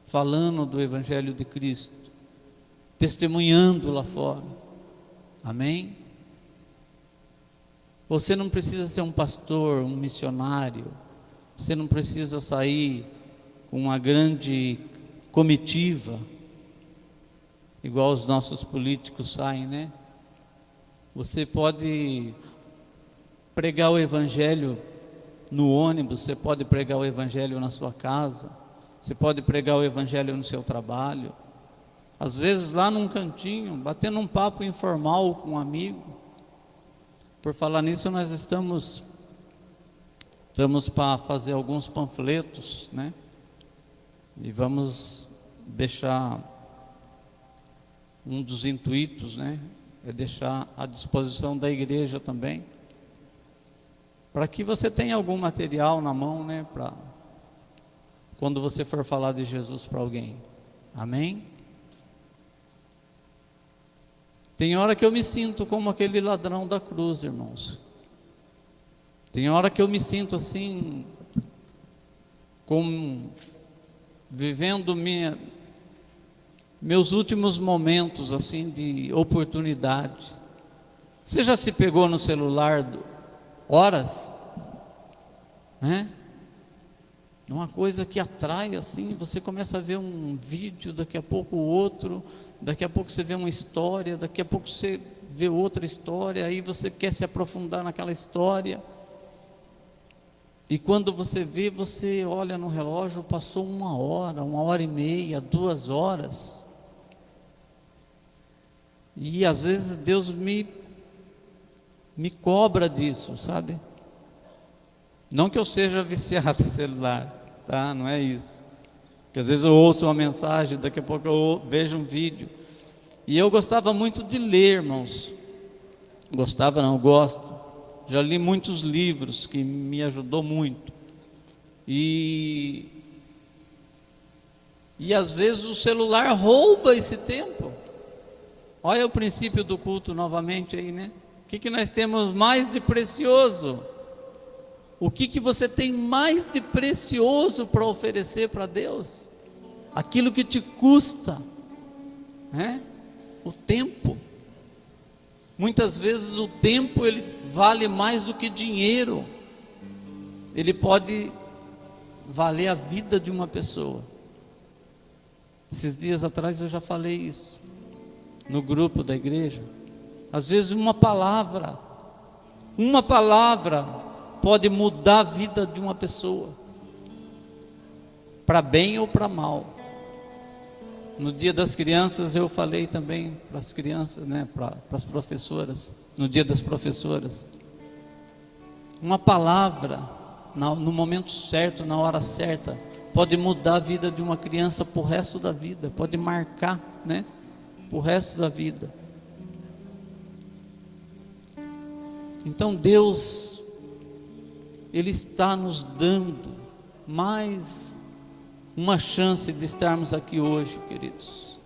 falando do Evangelho de Cristo, testemunhando lá fora. Amém? Você não precisa ser um pastor, um missionário, você não precisa sair com uma grande comitiva, igual os nossos políticos saem, né? Você pode pregar o Evangelho no ônibus, você pode pregar o Evangelho na sua casa, você pode pregar o Evangelho no seu trabalho. às vezes lá num cantinho, batendo um papo informal com um amigo. Por falar nisso, nós estamos para fazer alguns panfletos, né? E vamos deixar, um dos intuitos, né, é deixar à disposição da igreja também, para que você tenha algum material na mão, né, para quando você for falar de Jesus para alguém. Amém? Tem hora que eu me sinto como aquele ladrão da cruz, irmãos. Tem hora que eu me sinto assim, como vivendo meus últimos momentos assim de oportunidade. Você já se pegou no celular horas, né? Uma coisa que atrai assim, você começa a ver um vídeo, daqui a pouco outro, daqui a pouco você vê uma história, daqui a pouco você vê outra história, aí você quer se aprofundar naquela história. E quando você vê, você olha no relógio, passou 1 hora, 1 hora e meia, 2 horas. E às vezes Deus me cobra disso, sabe? Não que eu seja viciado em celular, tá? Não é isso. Porque às vezes eu ouço uma mensagem, daqui a pouco eu vejo um vídeo. E eu gostava muito de ler, irmãos. Gostava não, gosto. Já li muitos livros que me ajudou muito. E às vezes o celular rouba esse tempo. Olha o princípio do culto novamente aí, né? O que nós temos mais de precioso? O que você tem mais de precioso para oferecer para Deus? Aquilo que te custa, né? O tempo. Muitas vezes o tempo ele vale mais do que dinheiro. Ele pode valer a vida de uma pessoa. Esses dias atrás eu já falei isso no grupo da igreja. Às vezes uma palavra pode mudar a vida de uma pessoa, para bem ou para mal. No dia das crianças eu falei também para as crianças, né, para as professoras, no dia das professoras. Uma palavra, no momento certo, na hora certa, pode mudar a vida de uma criança para o resto da vida, pode marcar, né, para o resto da vida. Então Deus, Ele está nos dando mais uma chance de estarmos aqui hoje, queridos.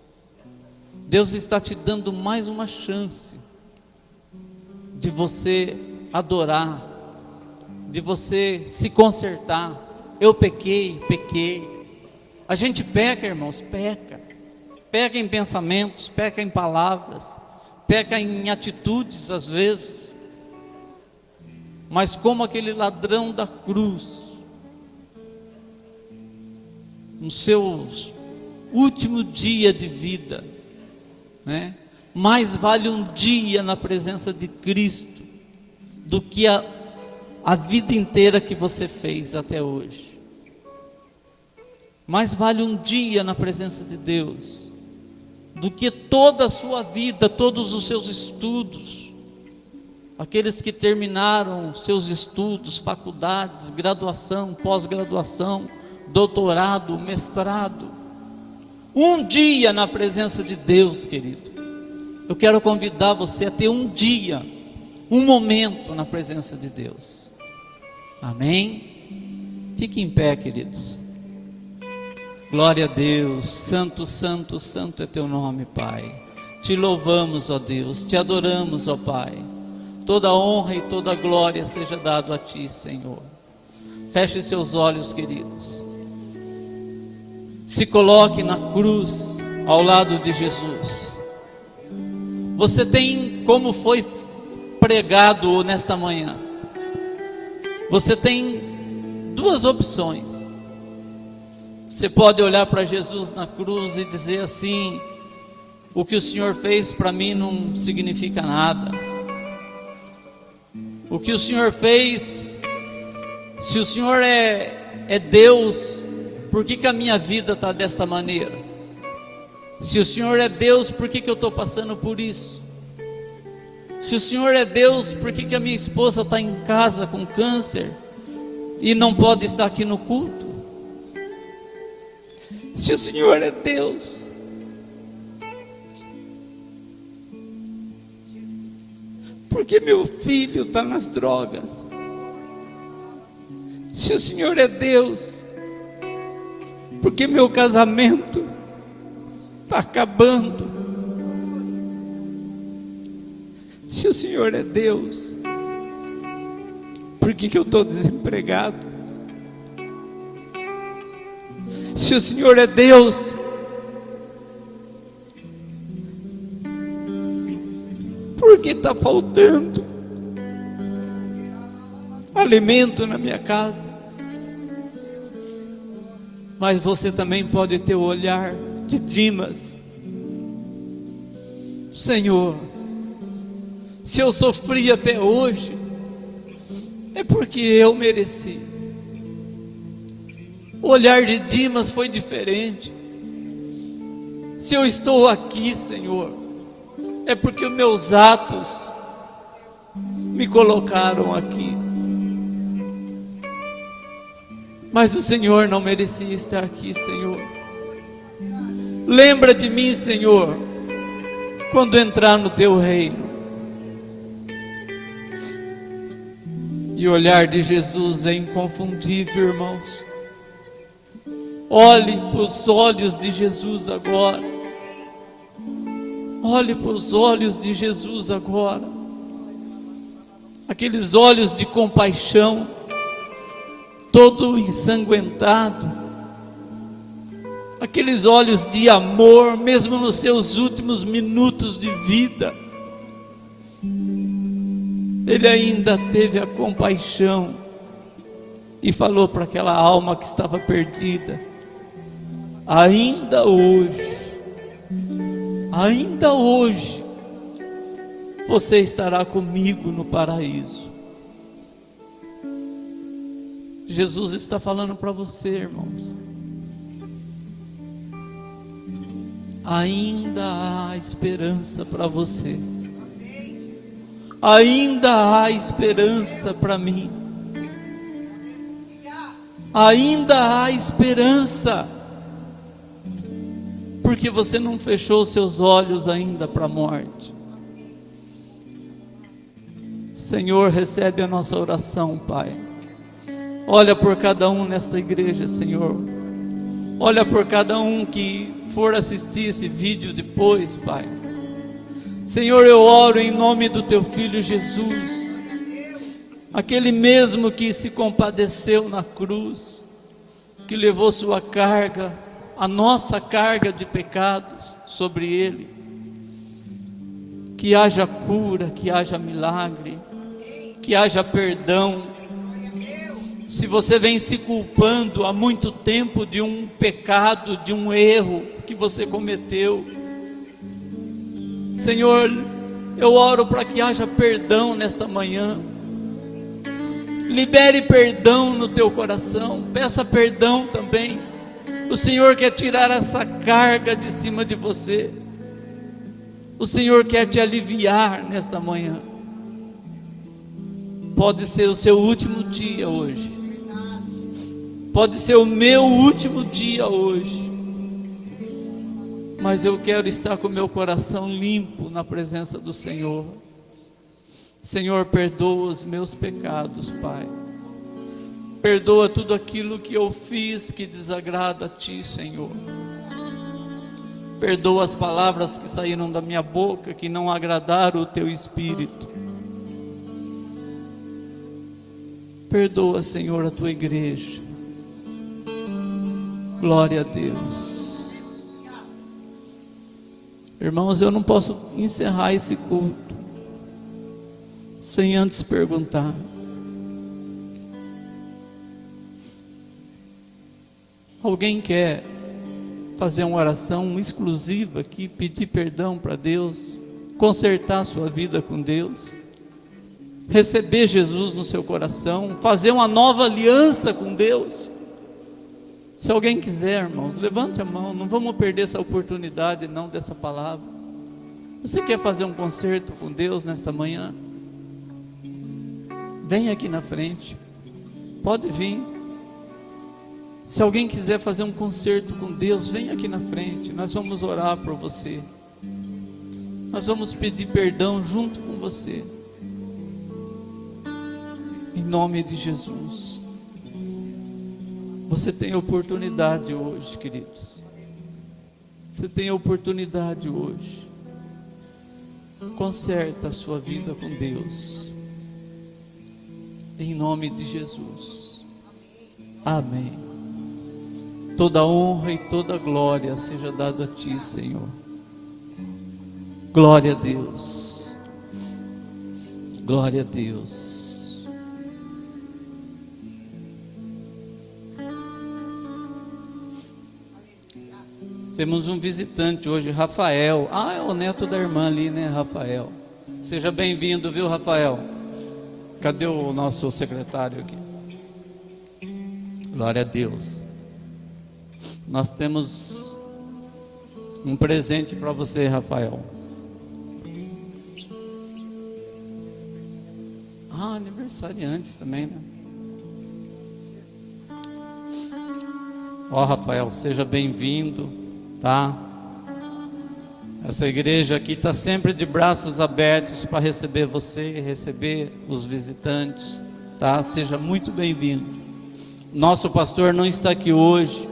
Deus está te dando mais uma chance de você adorar, de você se consertar. Eu pequei. A gente peca, irmãos, peca em pensamentos, peca em palavras, peca em atitudes às vezes. Mas como aquele ladrão da cruz, no seu último dia de vida, né? Mais vale um dia na presença de Cristo do que a vida inteira que você fez até hoje. Mais vale um dia na presença de Deus do que toda a sua vida, todos os seus estudos. Aqueles que terminaram seus estudos, faculdades, graduação, pós-graduação, doutorado, mestrado. Um dia na presença de Deus, querido. Eu quero convidar você a ter um dia, um momento na presença de Deus. Amém? Fique em pé, queridos. Glória a Deus. Santo, santo, santo é teu nome, Pai. Te louvamos, ó Deus, te adoramos, ó Pai. Toda honra e toda glória seja dado a Ti, Senhor. Feche seus olhos, queridos. Se coloque na cruz ao lado de Jesus. Você tem, como foi pregado nesta manhã, você tem duas opções. Você pode olhar para Jesus na cruz e dizer assim: o que o Senhor fez para mim não significa nada. O que o Senhor fez, se o Senhor é Deus, por que a minha vida está desta maneira? Se o Senhor é Deus, por que eu estou passando por isso? Se o Senhor é Deus, por que a minha esposa está em casa com câncer e não pode estar aqui no culto? Se o Senhor é Deus, por que meu filho está nas drogas? Se o Senhor é Deus, por que meu casamento está acabando? Se o Senhor é Deus, por que eu estou desempregado? Se o Senhor é Deus, por que está faltando alimento na minha casa? Mas você também pode ter o olhar de Dimas. Senhor, se eu sofri até hoje, é porque eu mereci. O olhar de Dimas foi diferente. Se eu estou aqui, Senhor, é porque os meus atos me colocaram aqui. Mas o Senhor não merecia estar aqui, Senhor. Lembra de mim, Senhor, quando entrar no teu reino. E o olhar de Jesus é inconfundível, irmãos. Olhe para os olhos de Jesus agora. Olhe para os olhos de Jesus agora. Aqueles olhos de compaixão, todo ensanguentado. Aqueles olhos de amor, mesmo nos seus últimos minutos de vida. Ele ainda teve a compaixão e falou para aquela alma que estava perdida: ainda hoje, você estará comigo no paraíso. Jesus está falando para você, irmãos. Ainda há esperança para você. Ainda há esperança para mim. Ainda há esperança. Porque você não fechou seus olhos ainda para a morte. Senhor, recebe a nossa oração, Pai. Olha por cada um nesta igreja, Senhor. Olha por cada um que for assistir esse vídeo depois, Pai. Senhor, eu oro em nome do Teu Filho Jesus, aquele mesmo que se compadeceu na cruz, que levou sua carga, a nossa carga de pecados sobre Ele. Que haja cura, que haja milagre, que haja perdão. Se você vem se culpando há muito tempo de um pecado, de um erro que você cometeu, Senhor, eu oro para que haja perdão nesta manhã. Libere perdão no teu coração, peça perdão também. O Senhor quer tirar essa carga de cima de você. O Senhor quer te aliviar nesta manhã. Pode ser o seu último dia hoje. Pode ser o meu último dia hoje. Mas eu quero estar com meu coração limpo na presença do Senhor. Senhor, perdoa os meus pecados, Pai. Perdoa tudo aquilo que eu fiz que desagrada a Ti, Senhor. Perdoa as palavras que saíram da minha boca, que não agradaram o Teu Espírito. Perdoa, Senhor, a Tua igreja. Glória a Deus. Irmãos, eu não posso encerrar esse culto sem antes perguntar: alguém quer fazer uma oração exclusiva aqui, pedir perdão para Deus, consertar sua vida com Deus, receber Jesus no seu coração, fazer uma nova aliança com Deus? Se alguém quiser, irmãos, levante a mão, não vamos perder essa oportunidade não dessa palavra. Você quer fazer um concerto com Deus nesta manhã? Vem aqui na frente, pode vir. Se alguém quiser fazer um concerto com Deus, vem aqui na frente, nós vamos orar por você. Nós vamos pedir perdão junto com você. Em nome de Jesus. Você tem oportunidade hoje, queridos. Você tem oportunidade hoje. Conserta a sua vida com Deus. Em nome de Jesus. Amém. Toda honra e toda glória seja dada a Ti, Senhor. Glória a Deus. Glória a Deus. Temos um visitante hoje, Rafael. Ah, é o neto da irmã ali, né, Rafael? Seja bem-vindo, viu, Rafael? Cadê o nosso secretário aqui? Glória a Deus. Nós temos um presente para você, Rafael. Ah, aniversariante também, né? Ó, Rafael, seja bem-vindo, tá? Essa igreja aqui está sempre de braços abertos para receber você, receber os visitantes, tá? Seja muito bem-vindo. Nosso pastor não está aqui hoje,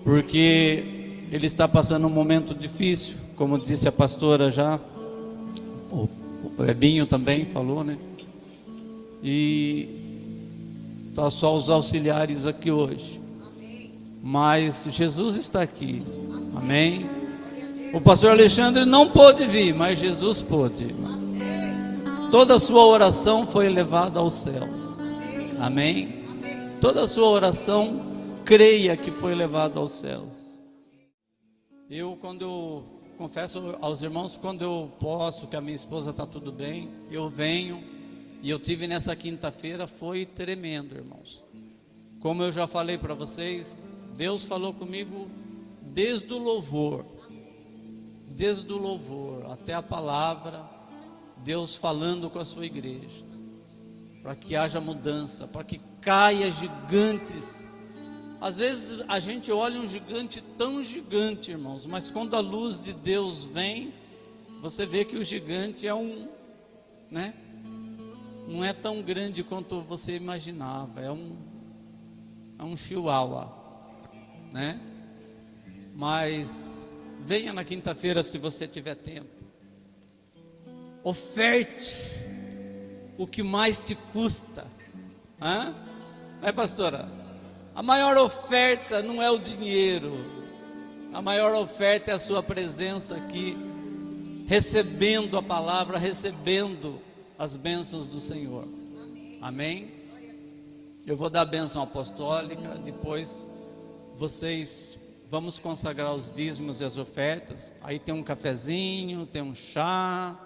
porque ele está passando um momento difícil, como disse a pastora já, o Ebinho também falou, né? E está só os auxiliares aqui hoje. Mas Jesus está aqui, amém? O pastor Alexandre não pôde vir, mas Jesus pôde. Toda a sua oração foi elevada aos céus, amém? Toda a sua oração, creia que foi elevada aos céus. Confesso aos irmãos, quando eu posso, que a minha esposa está tudo bem, eu venho, e eu tive nessa quinta-feira, foi tremendo, irmãos. Como eu já falei para vocês, Deus falou comigo desde o louvor até a palavra, Deus falando com a sua igreja, para que haja mudança, para que caia gigantes. Às vezes a gente olha um gigante tão gigante, irmãos, mas quando a luz de Deus vem, você vê que o gigante né? Não é tão grande quanto você imaginava, é um chihuahua, né? Mas venha na quinta-feira se você tiver tempo. Oferte o que mais te custa. É, pastora? A maior oferta não é o dinheiro. A maior oferta é a sua presença aqui, recebendo a palavra, recebendo as bênçãos do Senhor. Amém? Eu vou dar a bênção apostólica, depois vamos consagrar os dízimos e as ofertas. Aí tem um cafezinho, tem um chá,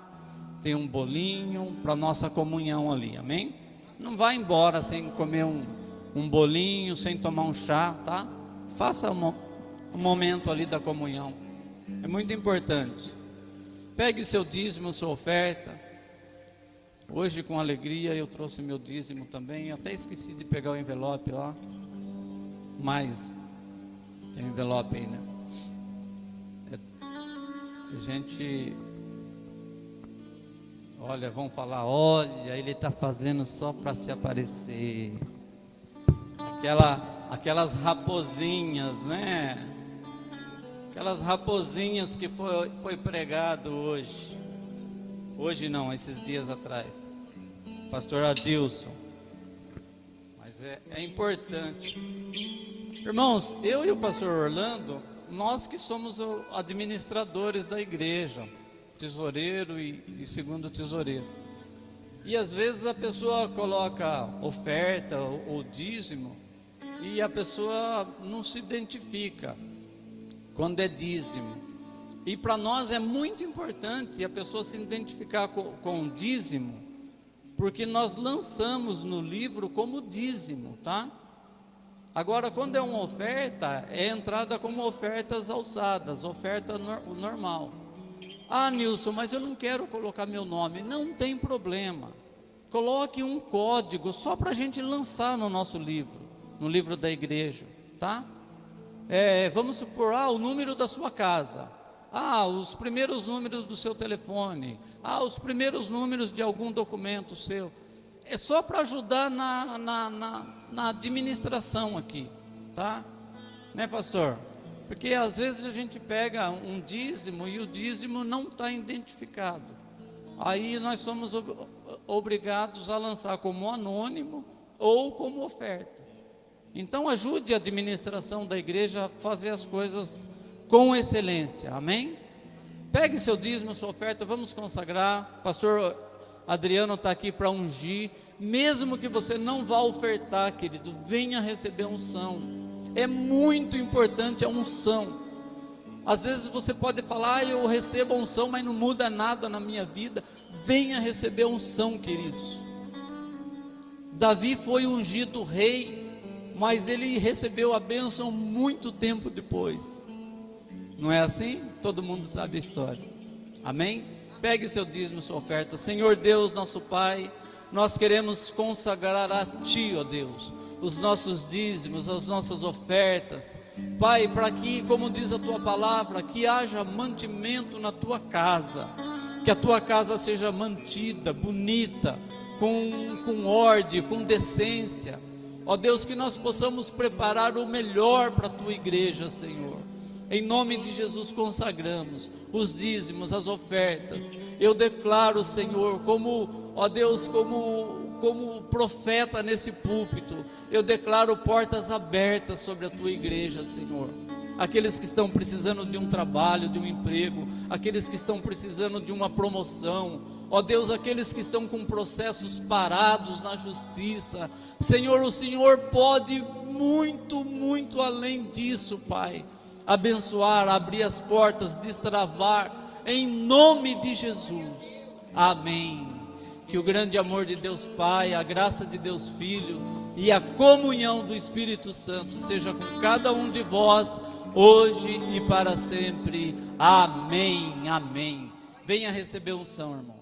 tem um bolinho para nossa comunhão ali, amém? Não vá embora sem comer um bolinho, sem tomar um chá, tá? Faça um momento ali da comunhão, é muito importante. Pegue seu dízimo, sua oferta. Hoje, com alegria, eu trouxe meu dízimo também. Até esqueci de pegar o envelope lá, mas tem envelope aí, né? A gente, olha, vão falar, olha, ele está fazendo só para se aparecer. Aquelas raposinhas, né? Aquelas raposinhas que foi pregado hoje. Hoje não, esses dias atrás. Pastor Adilson. Mas é importante. Irmãos, eu e o pastor Orlando, nós que somos administradores da igreja, tesoureiro e segundo tesoureiro. E às vezes a pessoa coloca oferta ou dízimo e a pessoa não se identifica quando é dízimo. E para nós é muito importante a pessoa se identificar com o dízimo, porque nós lançamos no livro como dízimo, tá? Agora, quando é uma oferta, é entrada como ofertas alçadas, oferta normal. Ah, Nilson, mas eu não quero colocar meu nome. Não tem problema. Coloque um código só para a gente lançar no nosso livro, no livro da igreja, tá? Vamos supor, o número da sua casa. Os primeiros números do seu telefone. Os primeiros números de algum documento seu. É só para ajudar na administração aqui, tá? Né, pastor? Porque às vezes a gente pega um dízimo e o dízimo não está identificado. Aí nós somos obrigados a lançar como anônimo ou como oferta. Então ajude a administração da igreja a fazer as coisas com excelência, amém? Pegue seu dízimo, sua oferta, vamos consagrar. Pastor Adriano está aqui para ungir. Mesmo que você não vá ofertar, querido, venha receber a unção. É muito importante a unção. Às vezes você pode falar, eu recebo a unção, mas não muda nada na minha vida. Venha receber a unção, queridos. Davi foi ungido rei, mas ele recebeu a bênção muito tempo depois. Não é assim? Todo mundo sabe a história. Amém? Pegue seu dízimo, sua oferta. Senhor Deus, nosso Pai, nós queremos consagrar a Ti, ó Deus, os nossos dízimos, as nossas ofertas, Pai, para que, como diz a Tua palavra, que haja mantimento na Tua casa, que a Tua casa seja mantida, bonita, com ordem, com decência, ó Deus, que nós possamos preparar o melhor para a Tua igreja, Senhor. Em nome de Jesus consagramos os dízimos, as ofertas. Eu declaro, Senhor, como, ó Deus, como profeta nesse púlpito, eu declaro portas abertas sobre a Tua igreja, Senhor. Aqueles que estão precisando de um trabalho, de um emprego, aqueles que estão precisando de uma promoção, ó Deus, aqueles que estão com processos parados na justiça, Senhor, o Senhor pode muito, muito além disso, Pai. Abençoar, abrir as portas, destravar, em nome de Jesus, amém. Que o grande amor de Deus Pai, a graça de Deus Filho e a comunhão do Espírito Santo seja com cada um de vós, hoje e para sempre, amém, amém. Venha receber unção, irmão.